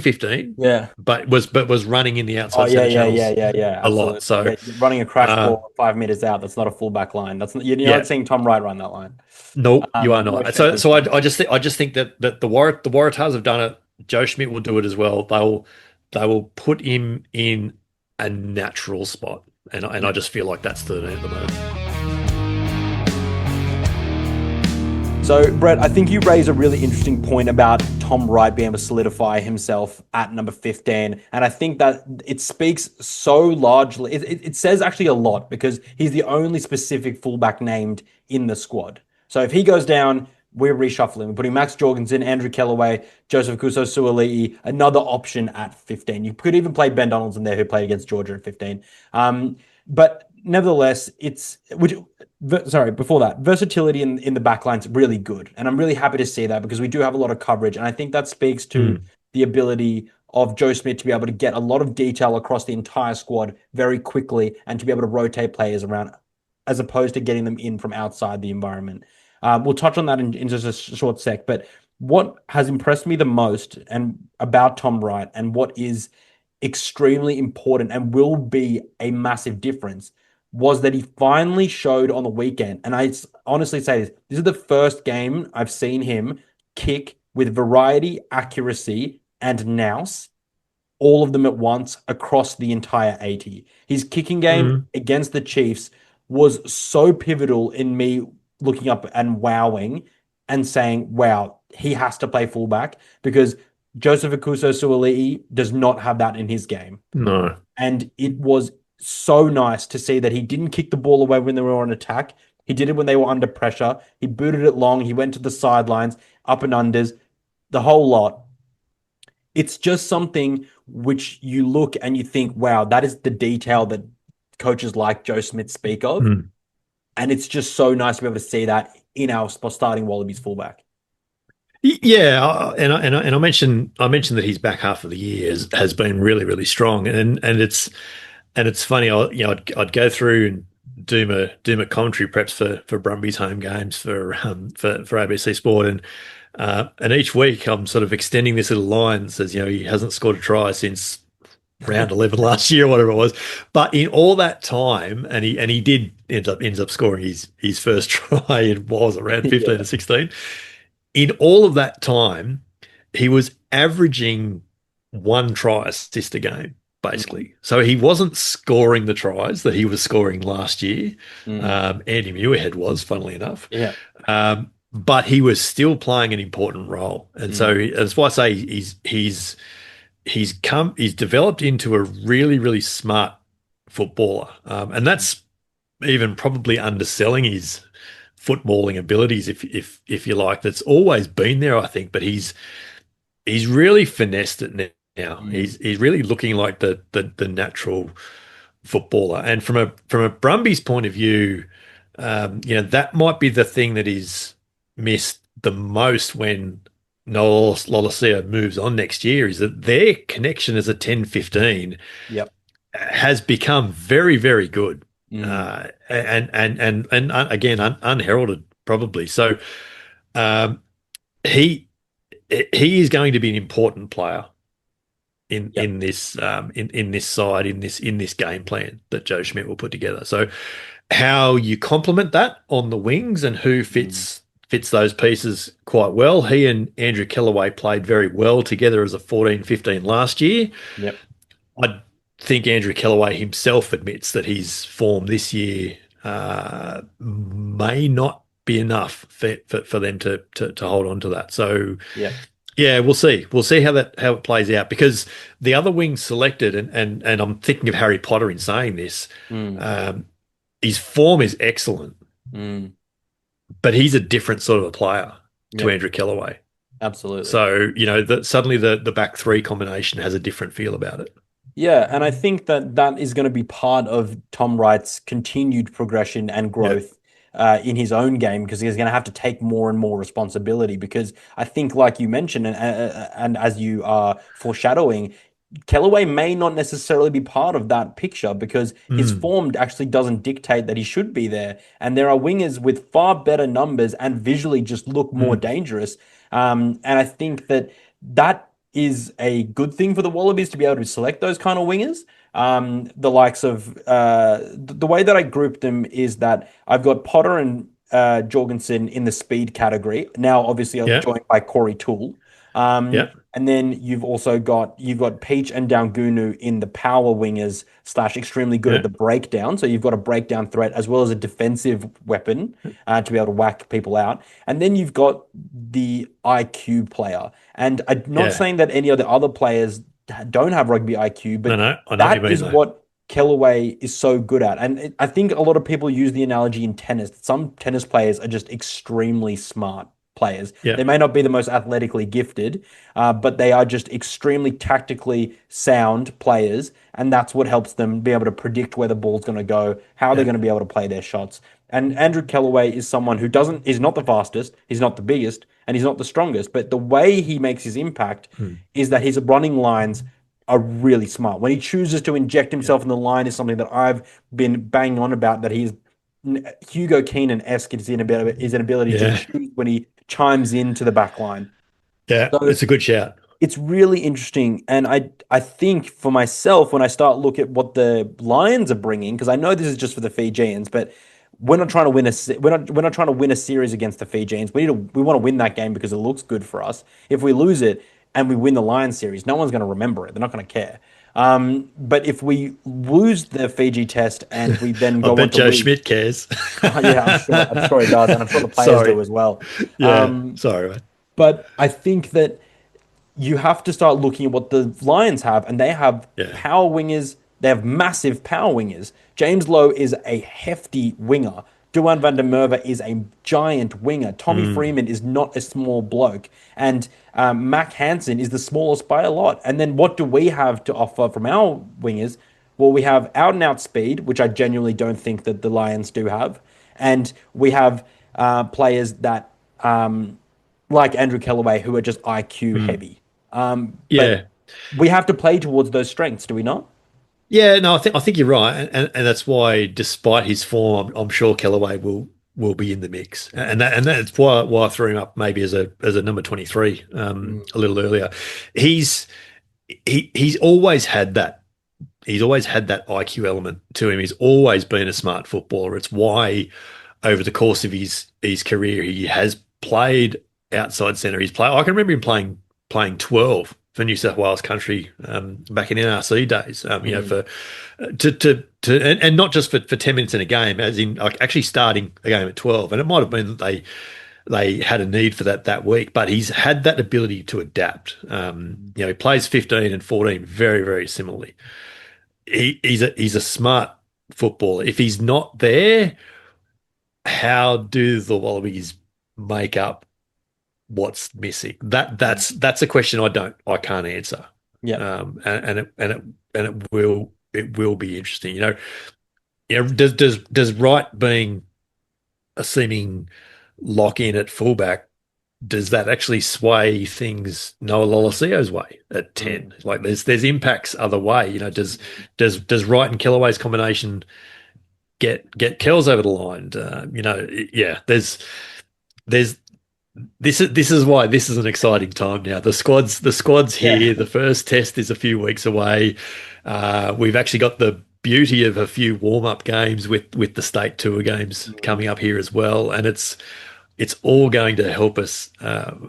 15, Yeah. but was running in the Oh, outside yeah, centre yeah, yeah, channels yeah, yeah. a lot. Absolutely. So Yeah, running a crash uh, ball 5 meters out. That's not a fullback line. That's not, you're yeah, not seeing Tom Wright run that line. no, you are No not. shade to So Tom. I just think that the Waratahs have done it. Joe Schmidt will do it as well. They will put him in a natural spot, and I just feel like that's 13 at the moment. So, Brett, I think you raise a really interesting point about Tom Wright being able to solidify himself at number 15. And I think that it speaks so largely, it says actually a lot because he's the only specific fullback named in the squad. So if he goes down, we're reshuffling. We're putting Max Jorgensen, Andrew Kellaway, Joseph Kuso-Suaalii, another option at 15. You could even play Ben Donaldson there, who played against Georgia at 15. But nevertheless, sorry, before that, versatility in the backline's really good. And I'm really happy to see that because we do have a lot of coverage. And I think that speaks to the ability of Joe Schmidt to be able to get a lot of detail across the entire squad very quickly and to be able to rotate players around as opposed to getting them in from outside the environment. We'll touch on that in just a short sec, but what has impressed me the most and about Tom Wright and what is extremely important and will be a massive difference was that he finally showed on the weekend. And I honestly say this is the first game I've seen him kick with variety, accuracy, and nous, all of them at once across the entire 80. His kicking game against the Chiefs was so pivotal in me looking up and wowing and saying, wow, he has to play fullback because Joseph Kuso-Suaalii does not have that in his game. No. And it was so nice to see that he didn't kick the ball away when they were on attack. He did it when they were under pressure. He booted it long. He went to the sidelines, up and unders, the whole lot. It's just something which you look and you think, wow, that is the detail that coaches like Joe Schmidt speak of. And it's just so nice to be able to see that in our starting Wallabies fullback. Yeah, and I mentioned that his back half of the year has been really, really strong, and it's funny. I'd go through and do my commentary preps for Brumbies home games for ABC Sport, and each week I'm sort of extending this little line that says, he hasn't scored a try since round 11 last year, whatever it was. But in all that time, and he did ends up scoring his first try in what was it, around 15 to 16. In all of that time, he was averaging 1 try assist a game, basically. So he wasn't scoring the tries that he was scoring last year. Andy Muirhead was, funnily enough. Yeah. But he was still playing an important role. And so that's why I say he's developed into a really, really smart footballer. And that's even probably underselling his footballing abilities, if you like. That's always been there, I think, but he's really finessed it now. He's really looking like the natural footballer. And from a Brumbies point of view, that might be the thing that is missed the most when Noel Lolesio moves on next year, is that their connection as a 10-15 has become very, very good. And again, unheralded probably. So he is going to be an important player in this in this side, in this game plan that Joe Schmidt will put together. So how you complement that on the wings and who fits those pieces quite well. He and Andrew Kellaway played very well together as a 14-15 last year. Yep. I think Andrew Kellaway himself admits that his form this year may not be enough for them to hold on to that. So yeah, we'll see. We'll see how it plays out, because the other wings selected, and I'm thinking of Harry Potter in saying this, his form is excellent, but he's a different sort of a player to Andrew Kellaway. Absolutely. So, suddenly the back three combination has a different feel about it. Yeah, and I think that is going to be part of Tom Wright's continued progression and growth in his own game, because he's going to have to take more and more responsibility. Because I think, like you mentioned, and as you are foreshadowing, Kellaway may not necessarily be part of that picture because his form actually doesn't dictate that he should be there. And there are wingers with far better numbers and visually just look more dangerous. And I think that is a good thing for the Wallabies to be able to select those kind of wingers. The likes of the way that I group them is that I've got Potter and Jorgensen in the speed category. Now, obviously, I'm joined by Corey Toole. And then you've got Peach and Daungunu in the power wingers / extremely good at the breakdown. So you've got a breakdown threat as well as a defensive weapon to be able to whack people out. And then you've got the IQ player. And I'm not saying that any of the other players don't have rugby IQ, but that is what Kellaway is so good at. And I think a lot of people use the analogy in tennis. Some tennis players are just extremely smart. players. Yeah. They may not be the most athletically gifted, but they are just extremely tactically sound players, and that's what helps them be able to predict where the ball's going to go, how they're Yeah. going to be able to play their shots. And Andrew Kellaway is someone who doesn't is not the fastest, he's not the biggest, and he's not the strongest, but the way he makes his impact Mm. is that his running lines are really smart. When he chooses to inject Yeah. himself in the line is something that I've been banging on about, that he's Hugo Keenan-esque is an ability to Yeah. choose when he chimes into the back line. Yeah. So It's a good shout. it's really interesting, and I think for myself when I start look at what the Lions are bringing, because I know this is just for the Fijians, but we're not trying to win we're not trying to win a series against the Fijians. We want to win that game because it looks good for us. If we lose it and we win the Lions series, no one's going to remember it. They're not going to care. But if we lose the Fiji test and we then I go on bet to Joe win, Schmidt cares. yeah, I'm sure he does, and I'm sure the players do Sorry. as well. Yeah. Um, Sorry, mate. but I think that you have to start looking at what the Lions have, and they have Yeah. power wingers. They have massive power wingers. James Lowe is a hefty winger. Duan van der Merwe is a giant winger. Tommy Mm. Freeman is not a small bloke. And Mac Hansen is the smallest by a lot. And then what do we have to offer from our wingers? Well, we have out and out speed, which I genuinely don't think that the Lions do have. And we have players that, like Andrew Kellaway, who are just IQ Mm. heavy. But Yeah. we have to play towards those strengths, do we not? Yeah, no, I think you're right, and that's why, despite his form, I'm sure Kellaway will be in the mix, and that's why I threw him up maybe as a number 23 Mm. a little earlier. He's he's always had that. He's always had that IQ element to him. He's always been a smart footballer. It's why over the course of his career he has played outside centre. I can remember him playing 12 for New South Wales Country back in NRC days. Mm. For and not just for 10 minutes in a game, as in like actually starting a game at 12. And it might have been that they had a need for that week, but he's had that ability to adapt. He plays 15 and 14 very, very similarly. He's a smart footballer. If he's not there, how do the Wallabies make up what's missing? That's a question I can't answer. Yeah. It will be interesting. Does Wright being a seeming lock in at fullback, does that actually sway things Noah Lolasio's way at 10? Like there's impacts other way. Does Wright and Kellaway's combination get Kells over the line? Yeah. There's this is why this is an exciting time now. The squad's here. Yeah. The first test is a few weeks away. We've actually got the beauty of a few warm-up games with the state tour games coming up here as well, and it's all going to help us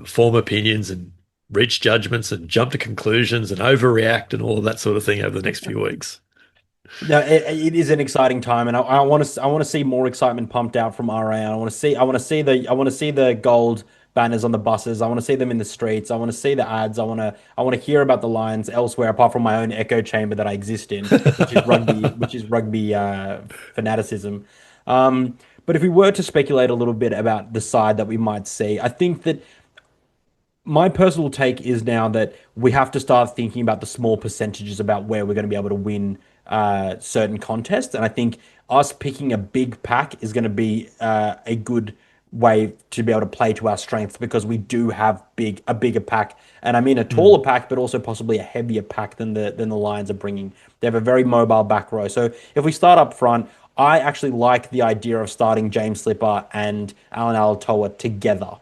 form opinions and reach judgments and jump to conclusions and overreact and all of that sort of thing over the next few weeks. No, it is an exciting time, and I want to see more excitement pumped out from RA. I want to see the gold banners on the buses. I want to see them in the streets. I want to see the ads. I want to hear about the Lions elsewhere apart from my own echo chamber that I exist in, which is rugby fanaticism. But if we were to speculate a little bit about the side that we might see, I think that my personal take is now that we have to start thinking about the small percentages about where we're going to be able to win certain contests. And I think us picking a big pack is going to be a good way to be able to play to our strengths because we do have a bigger pack. And I mean a taller pack, but also possibly a heavier pack than the Lions are bringing. They have a very mobile back row. So if we start up front, I actually like the idea of starting James Slipper and Alan Alatoa together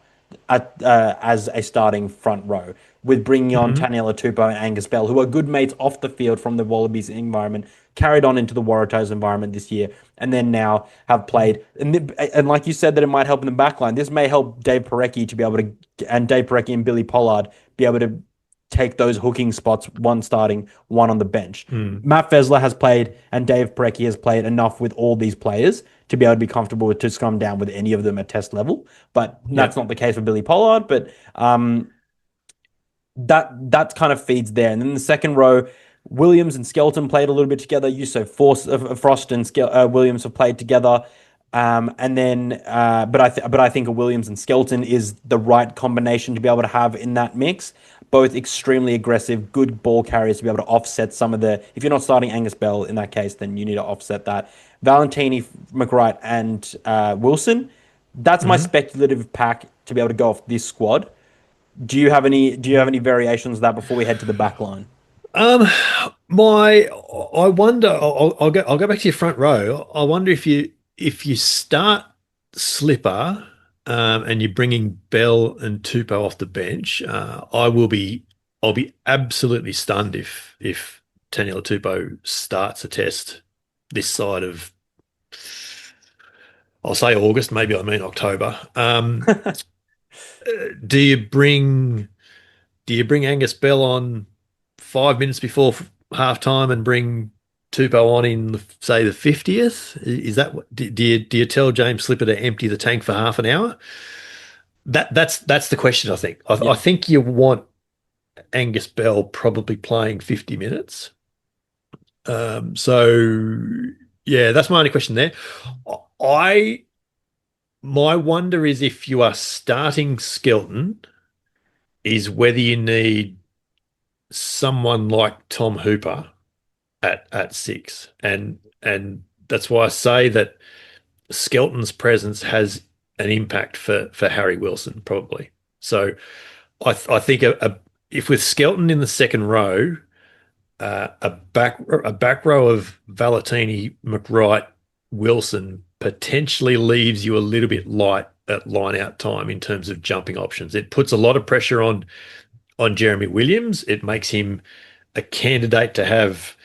as a starting front row, with bringing on Mhm. Taniela Tupou and Angus Bell, who are good mates off the field from the Wallabies environment, carried on into the Waratahs environment this year, and then now have played. And like you said, that it might help in the backline. This may help Dave Parecki to be able to, and Dave Parecki and Billy Pollard be able to take those hooking spots, one starting, one on the bench. Mm. Matt Fesler has played, and Dave Parecki has played enough with all these players to be able to be comfortable to scrum down with any of them at test level. But that's not the case for Billy Pollard. But that kind of feeds there. And then the second row, Williams and Skelton played a little bit together. Frost and Williams have played together. And then, but I think a Williams and Skelton is the right combination to be able to have in that mix. Both extremely aggressive, good ball carriers to be able to offset some of the. If you're not starting Angus Bell in that case, then you need to offset that. Valentini, McWright, and Wilson. That's my Mhm. speculative pack to be able to go off this squad. Do you have any? Do you have any variations of that before we head to the back line? Um, my, I wonder. I'll go back to your front row. I wonder if you start Slipper, and you're bringing Bell and Tupou off the bench. I'll be absolutely stunned if Taniela Tupou starts a test this side of, I'll say August, maybe I mean October. Do you bring do you bring Angus Bell on 5 minutes before half time and bring Tupou on in, say, the 50th? Is that what, do you tell James Slipper to empty the tank for half an hour? That's the question, I think. I Yeah. think you want Angus Bell probably playing 50 minutes. So yeah, that's my only question there. I My wonder is if you are starting Skelton, is whether you need someone like Tom Hooper at six, and that's why I say that Skelton's presence has an impact for Harry Wilson probably. So I think if with Skelton in the second row, a back row of Valentini, McWright, Wilson potentially leaves you a little bit light at line out time in terms of jumping options. It puts a lot of pressure on Jeremy Williams. It makes him a candidate to have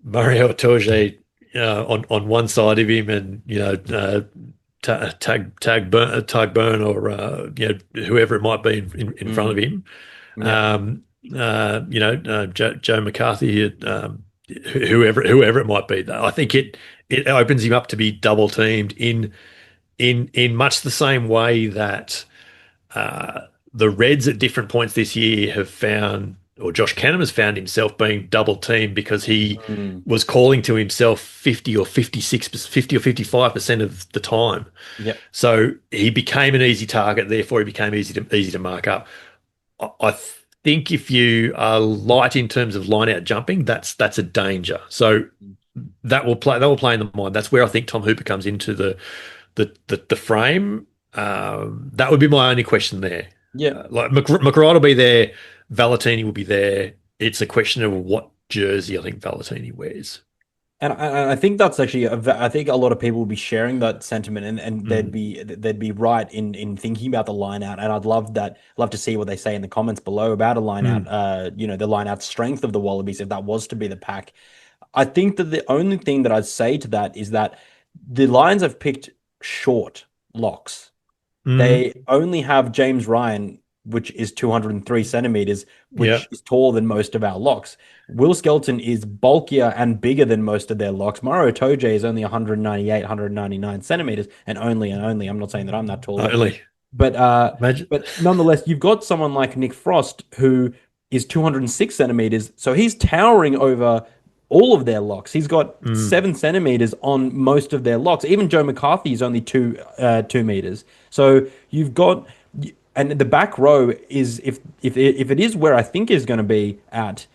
Mario Itoje on one side of him, and tag burn or whoever it might be in front of Mm, him. yeah. Joe McCarthy, whoever it might be. I think it opens him up to be double teamed in much the same way that the Reds at different points this year have found, or Josh Canham has found himself being double teamed because he Mm, was calling to himself 50 or 56, 50 or 55% of the time. yep. So he became an easy target, therefore he became easy to mark up. I think if you are light in terms of line out jumping, that's a danger. So that will play in the mind. That's where I think Tom Hooper comes into the frame. That would be my only question there. Yeah. Like McRae will be there, Valentini will be there. It's a question of what jersey I think Valentini wears. And I think that's actually I think a lot of people will be sharing that sentiment, and Mm, they'd be right in thinking about the line out. And I'd love to see what they say in the comments below about a line out, mm, the line out strength of the Wallabies if that was to be the pack. I think that the only thing that I'd say to that is that the Lions have picked short locks. mm, They only have James Ryan, which is 203 centimeters, yeah. which is taller than most of our locks. Will Skelton is bulkier and bigger than most of their locks. Maro Toje is only 198, 199 centimeters, and only. I'm not saying that I'm that tall, Only but imagine. nonetheless, you've got someone like Nick Frost who is 206 centimeters, so he's towering over all of their locks. He's got Mm, 7 centimeters on most of their locks. Even Joe McCarthy is only 2 meters. So you've got, and the back row is if it is where I think is going to be at,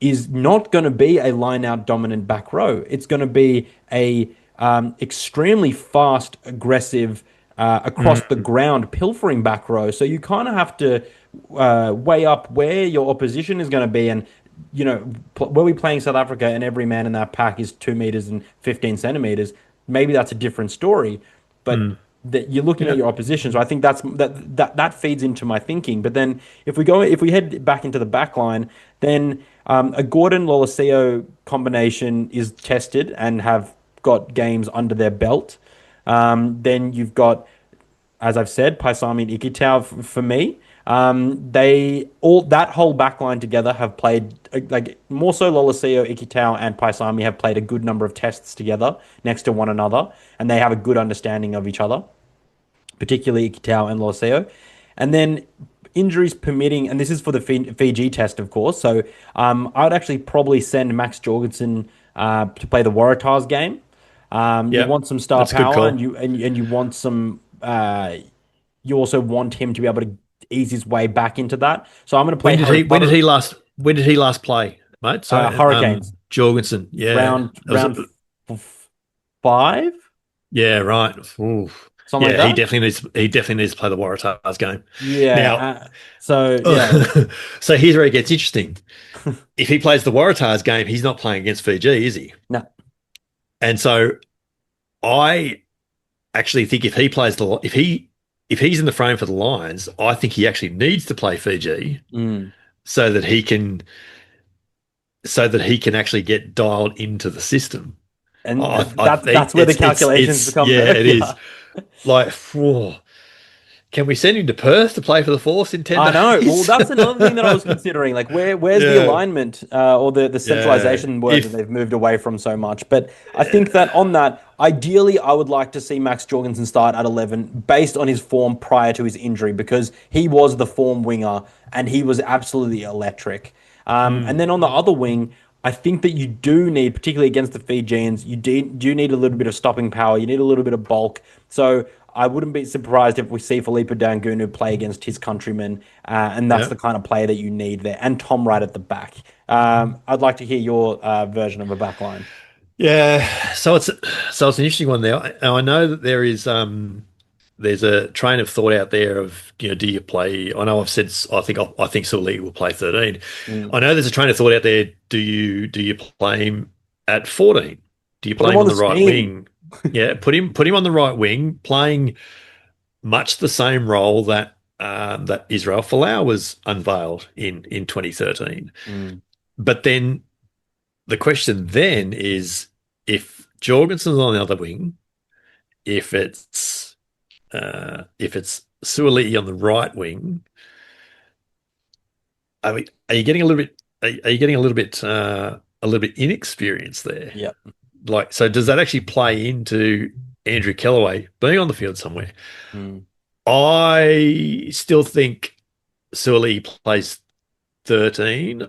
is not going to be a line out dominant back row. It's going to be a extremely fast, aggressive, across the mm, ground pilfering back row. So you kind of have to weigh up where your opposition is going to be. And, when we're playing South Africa and every man in that pack is 2 meters and 15 centimeters, maybe that's a different story. But mm, that you're looking at yeah. your opposition. So I think that feeds into my thinking. But then if we head back into the back line, then a Gordon Loloseo combination is tested and have got games under their belt. Then you've got, as I've said, Paisami and Ikitau for me. They all that whole back line together have played like more so Loloseo, Ikitau, and Paisami have played a good number of tests together next to one another, and they have a good understanding of each other, particularly Ikitau and Loloseo. And then injuries permitting, and this is for the Fiji test, of course. So I would actually probably send Max Jorgensen to play the Waratahs game. You Yep. want some star That's a good power, call. and you want some. You also want him to be able to ease his way back into that. So I'm going to play Harry Potter. When did he last play, mate? Sorry, Hurricanes Jorgensen. Yeah. It was round five, yeah, right. Ooh. something like Yeah, that. he definitely needs to play the Waratahs game. Yeah. Now, So yeah, so here's where it gets interesting. If he plays the Waratahs game, he's not playing against Fiji, is he? no. And so I actually think if he's in the frame for the Lions, I think he actually needs to play Fiji Mm. so that he can actually get dialed into the system. And I think that's where the calculations it's become yeah, very it is. hard. Like, whoa, can we send him to Perth to play for the Force in 10 I know. Well, days? that's another thing that I was considering. Like, where's the Yeah, alignment or the yeah. centralization word that If they've moved away from so much? But I think that yeah, on that, ideally, I would like to see Max Jorgensen start at 11 based on his form prior to his injury because he was the form winger and he was absolutely electric. And mm, then on the other wing, I think that you do need, particularly against the Fijians, do need a little bit of stopping power. You need a little bit of bulk. So I wouldn't be surprised if we see Felipe Dangunu play against his countrymen, and that's yeah. the kind of player that you need there. And Tom Wright at the back. I'd like to hear your version of a back line. Yeah, so it's an interesting one there. Now I know that there's a train of thought out there of do you play? I know I've said I think Sully will play 13. Mm. I know there's a train of thought out there. Do you play him at 14? Do you Put play him him on on the the right spin. wing? Yeah, put him on the right wing, playing much the same role that Israel Folau was unveiled in 2013. Mm. But then the question then is if Jorgensen's on the other wing, if it's Suoliti on the right wing, are you getting a little bit are you getting a little bit inexperienced there? Yeah. Like, so does that actually play into Andrew Kellaway being on the field somewhere? Mm. I still think Suoliti plays 13.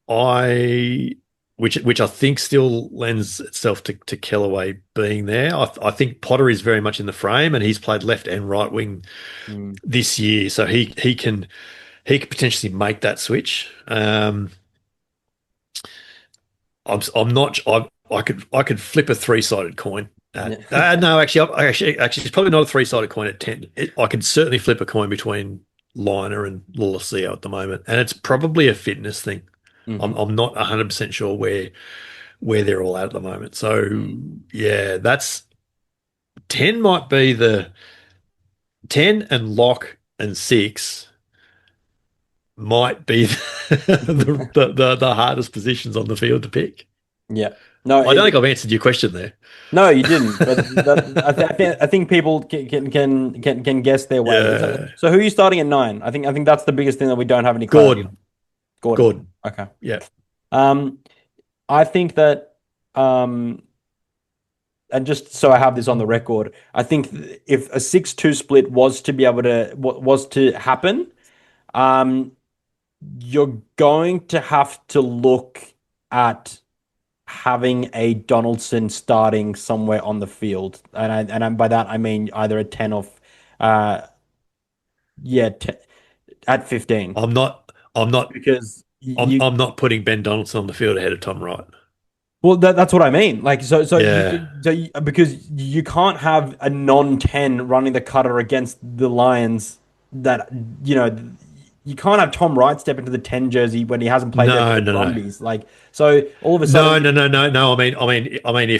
I which I think still lends itself to Kellaway being there. I think Potter is very much in the frame, and he's played left and right wing Mm. this year, so he could potentially make that switch. I'm not. I could flip a three-sided coin at. Yeah. No, actually, it's probably not a three-sided coin at 10. I could certainly flip a coin between Liner and Lolosio at the moment, and it's probably a fitness thing. I'm Hmm. I'm not 100% sure where they're all at the moment. So Mm. yeah, that's 10 might be the 10 and lock and six might be the hardest positions on the field to pick. Yeah. No, I don't think I've answered your question there. no, you didn't. But I think people can guess their way. Yeah. So who are you starting at 9? I think that's the biggest thing that we don't have any clarity on. Gordon. Gordon. Gordon. Okay. Yeah. Um, I think that, um, and just so I have this on the record, I think if a 6-2 split was to be able to was to happen, um, you're going to have to look at having a Donaldson starting somewhere on the field, by that I mean either a 10 or, uh, yeah, at 15 I'm not because you. I'm not putting Ben Donaldson on the field ahead of Tom Wright. Well, that's what I mean. Like, Yeah. because you can't have a non-10 running the cutter against the Lions that, you know, you can't have Tom Wright step into the 10 jersey when he hasn't played there for No, the no, no. Brumbies. Like, so all of a No, sudden, no, no, no, no. I mean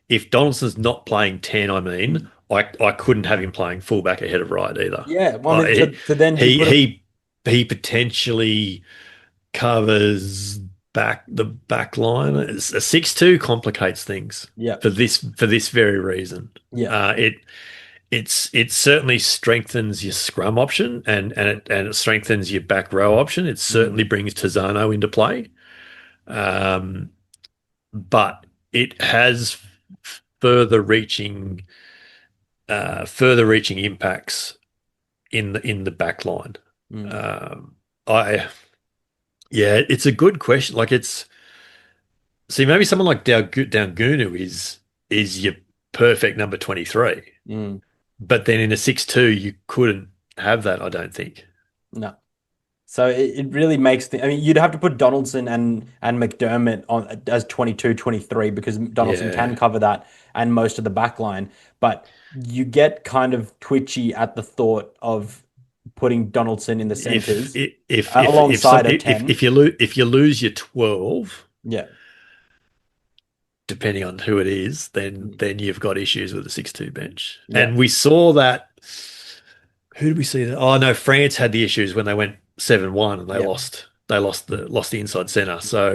if Donaldson's not playing 10, I couldn't have him playing fullback ahead of Wright either. yeah, well, I Like mean, so then do you he put him? he he potentially covers the back line. A 6-2 complicates things Yeah, for this very reason. yeah, It certainly strengthens your scrum option and it strengthens your back row option. It mm, certainly brings Tizano into play. Um, but it has further reaching further reaching impacts in the back line. mm, I Yeah, it's a good question. Like, it's see maybe someone like Dangunu is perfect number 23. Mm, But then in a 6-2, you couldn't have that, I don't think. no. So it really makes the, I mean, you'd have to put Donaldson and McDermott on as 22, 23 because Donaldson Yeah. can cover that and most of the back line. But you get kind of twitchy at the thought of putting Donaldson in the If centers if some alongside a 10. if you lose your 12, Yeah. depending on who it is, then Mm. you've got issues with the 6-2 bench. Yeah. And we saw that. Who did we see that? Oh no, France had the issues when they went 7-1 and they Yeah. lost. They lost the inside center. So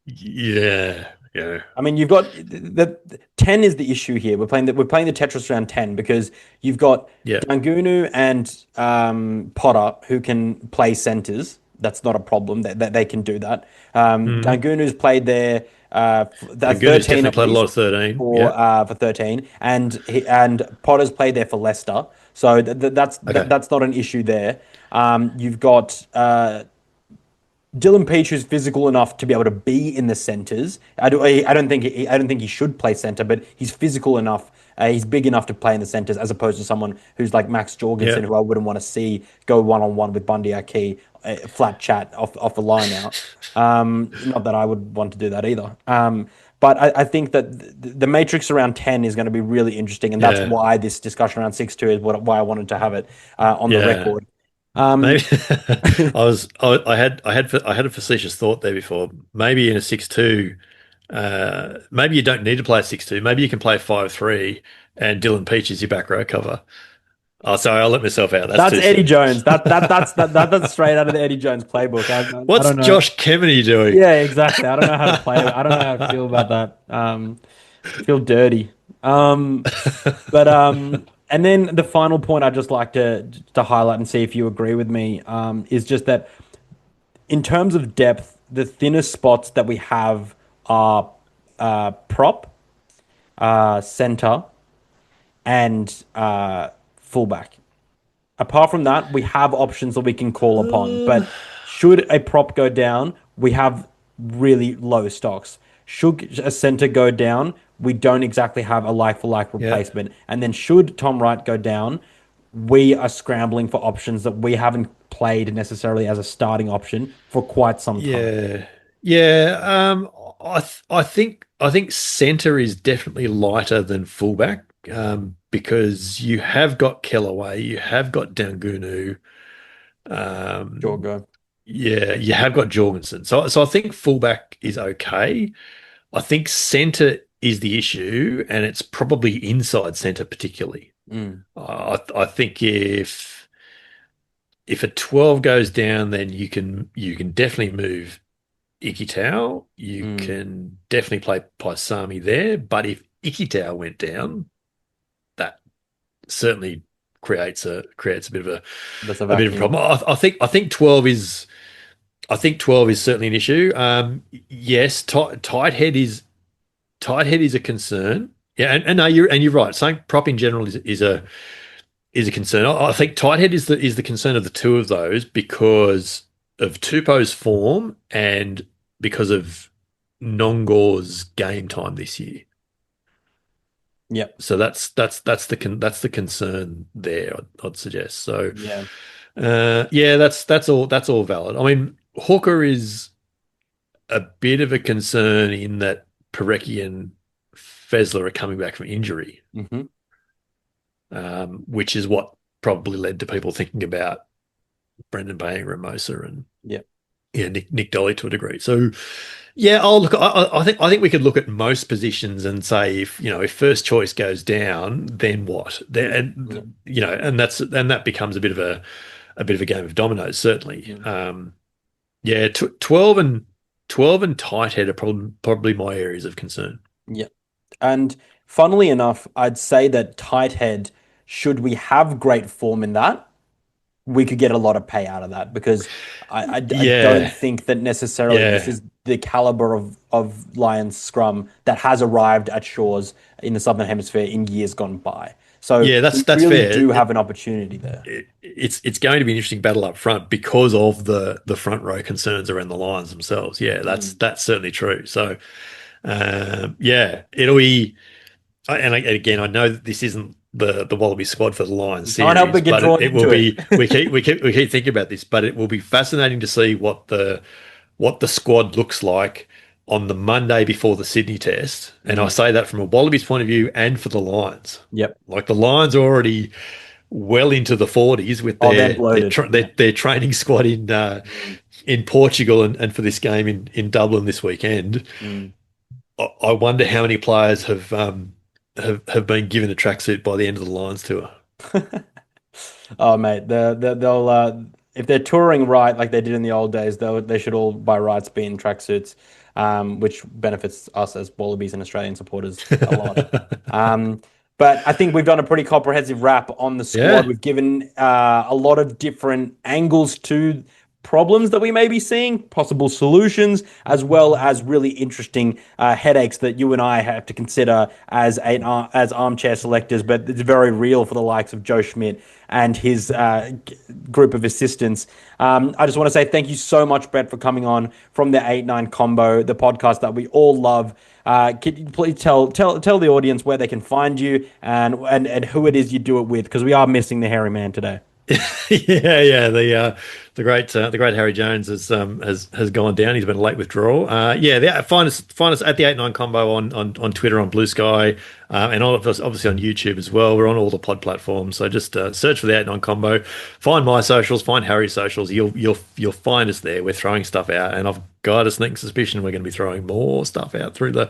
yeah, yeah, I mean, you've got the 10 is the issue here. We're playing the Tetris round 10 because you've got yeah. Dangunu and Potter who can play centers. That's not a problem. That they can do that. Mm. Dangunu's played there And at Gooners 13 definitely at played a lot least of 13. Yeah. for 13, and Potter's played there for Leicester. So Okay. that's not an issue there. You've got Dylan Peach is physical enough to be able to be in the centers. I don't think he should play center, but he's physical enough. He's big enough to play in the centers, as opposed to someone who's like Max Yeah. Jorgensen, who I wouldn't want to see go one on one with Bundy Aki, flat chat off the line out. Not that I would want to do that either. But I think that the matrix around 10 is going to be really interesting, and that's Yeah. why this discussion around 6-2 is why I wanted to have it on the Yeah. record. Um, Maybe I had a facetious thought there before. Maybe in a 6-2, maybe you don't need to play a 6-2. Maybe you can play a 5-3 and Dylan Peach is your back row cover. Oh, sorry, I'll let myself out. That's That's too Eddie soon. Jones. That's straight out of the Eddie Jones playbook. I What's don't know. Josh Kemeny doing? Yeah, exactly. I don't know how to play it. I don't know how to feel about that. Feel dirty. Um, and then the final point I'd just like to highlight and see if you agree with me, is just that in terms of depth, the thinnest spots that we have are prop, center, and fullback. Apart from that, we have options that we can call upon. Uh, But should a prop go down, we have really low stocks. Should a center go down, we don't exactly have a like for like yeah, replacement. And then should Tom Wright go down, we are scrambling for options that we haven't played necessarily as a starting option for quite some time. yeah, yeah. I think center is definitely lighter than fullback, because you have got Kellaway, you have got Dangunu, Sure, um, go. yeah, you have got Jorgensen. So I think fullback is okay. I think center is the issue, and it's probably inside center particularly. Mm, I think if a 12 goes down, then you can definitely move Ikitau. You mm. can definitely play Paisami there. But if Ikitau went down, that certainly creates a bit of That's a a bit of a vacuum. problem. I think 12 is certainly an issue. Yes, tight head is a concern. Yeah, and no, you're right. Saying prop in general is a concern. I think tight head is the concern of the two of those because of Tupou's form and because of Nongor's game time this year. Yep. So that's the concern there. I'd suggest. So Yeah. yeah, that's all valid. I mean, Hooker is a bit of a concern in that Parecki and Fezler are coming back from injury, Hmm. which is what probably led to people thinking about Brendan Baying Ramosa and Yep. yeah, Nick Dolly to a degree. So yeah, I'll look. I think we could look at most positions and say if first choice goes down, then what? Then Yeah. and that becomes a bit of a game of dominoes. Certainly, Yeah. yeah. 12 and tight head are probably my areas of concern. Yeah. And funnily enough, I'd say that tight head, should we have great form in that, we could get a lot of pay out of that because I don't Yeah, think that necessarily this yeah, is the caliber of Lions scrum that has arrived at Shores in the Southern Hemisphere in years gone by. So yeah. we That's really fair. do have an opportunity there. It's going to be an interesting battle up front because of the front row concerns around the Lions themselves. Yeah, Mm. that's certainly true. So yeah, it'll be. Again, I know that this isn't the Wallaby squad for the Lions Can't help series, but get but drawn it will into it. be. We keep thinking about this, but it will be fascinating to see what the squad looks like on the Monday before the Sydney test. And I say that from a Wallabies point of view and for the Lions. Yep. Like the Lions are already well into the 40s with Oh, they're their bloated. their training squad in Portugal and for this game in Dublin this weekend. Mm. I wonder how many players have been given a tracksuit by the end of the Lions tour. Oh, mate, they'll if they're touring right like they did in the old days, they should all by rights be in tracksuits, which benefits us as Wallabies and Australian supporters a lot. But I think we've done a pretty comprehensive wrap on the squad. Yeah. We've given a lot of different angles to problems that we may be seeing, possible solutions, as well as really interesting headaches that you and I have to consider as as armchair selectors. But it's very real for the likes of Joe Schmidt and his group of assistants. I just want to say thank you so much, Brett, for coming on from the 8-9 Combo, the podcast that we all love. Could you please tell the audience where they can find you and who it is you do it with? Because we are missing the hairy man today. Yeah. The great Harry Jones has gone down. He's been a late withdrawal. Find us at the 8-9 Combo on Twitter, on Blue Sky, and all of us obviously on YouTube as well. We're on all the pod platforms, so just search for the 8-9 Combo. Find my socials, find Harry's socials. You'll find us there. We're throwing stuff out, and I've got a sneaking suspicion we're going to be throwing more stuff out through the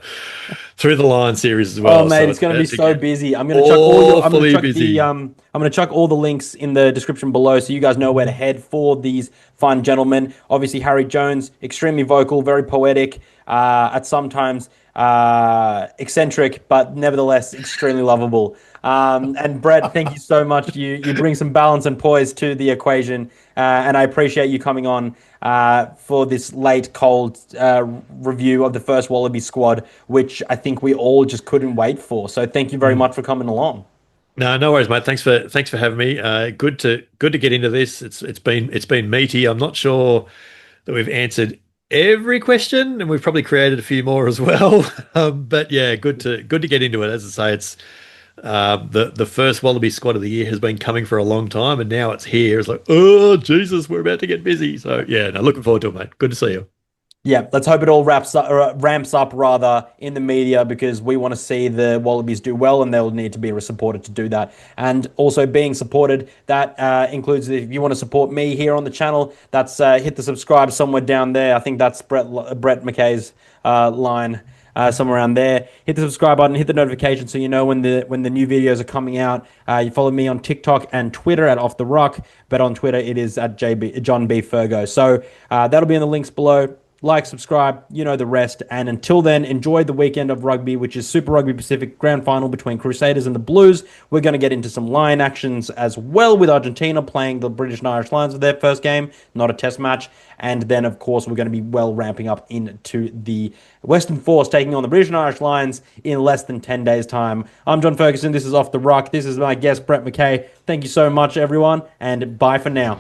Lion series as well. Oh, mate, So it's going to be so busy. I'm going to chuck all the links in the description below so you guys know where to head for these fun gentlemen. Obviously, Harry Jones, extremely vocal, very poetic, at sometimes eccentric, but nevertheless extremely lovable. And Brett, thank you so much. You bring some balance and poise to the equation, and I appreciate you coming on for this late, cold review of the first Wallaby squad, which I think we all just couldn't wait for. So thank you very much for coming along. No worries, mate. Thanks for having me. Good to get into this. It's been meaty. I'm not sure that we've answered every question, and we've probably created a few more as well. But yeah, good to get into it. As I say, it's the first Wallaby squad of the year has been coming for a long time, and now it's here. It's like, oh Jesus, we're about to get busy. So yeah, no, looking forward to it, mate. Good to see you. Yeah, let's hope it all ramps up rather in the media, because we want to see the Wallabies do well, and they'll need to be supported to do that. And also being supported, that includes if you want to support me here on the channel, that's hit the subscribe somewhere down there. I think that's Brett McKay's line. Somewhere around there. Hit the subscribe button, hit the notification so you know when the new videos are coming out. You follow me on TikTok and Twitter at Off the Ruck, but on Twitter it is at John B Fergo. So that'll be in the links below. Like, subscribe, you know the rest. And until then, enjoy the weekend of rugby, which is Super Rugby Pacific Grand Final between Crusaders and the Blues. We're going to get into some Lion actions as well, with Argentina playing the British and Irish Lions for their first game, not a test match. And then, of course, we're going to be ramping up into the Western Force, taking on the British and Irish Lions in less than 10 days' time. I'm John Ferguson. This is Off the Ruck. This is my guest, Brett McKay. Thank you so much, everyone, and bye for now.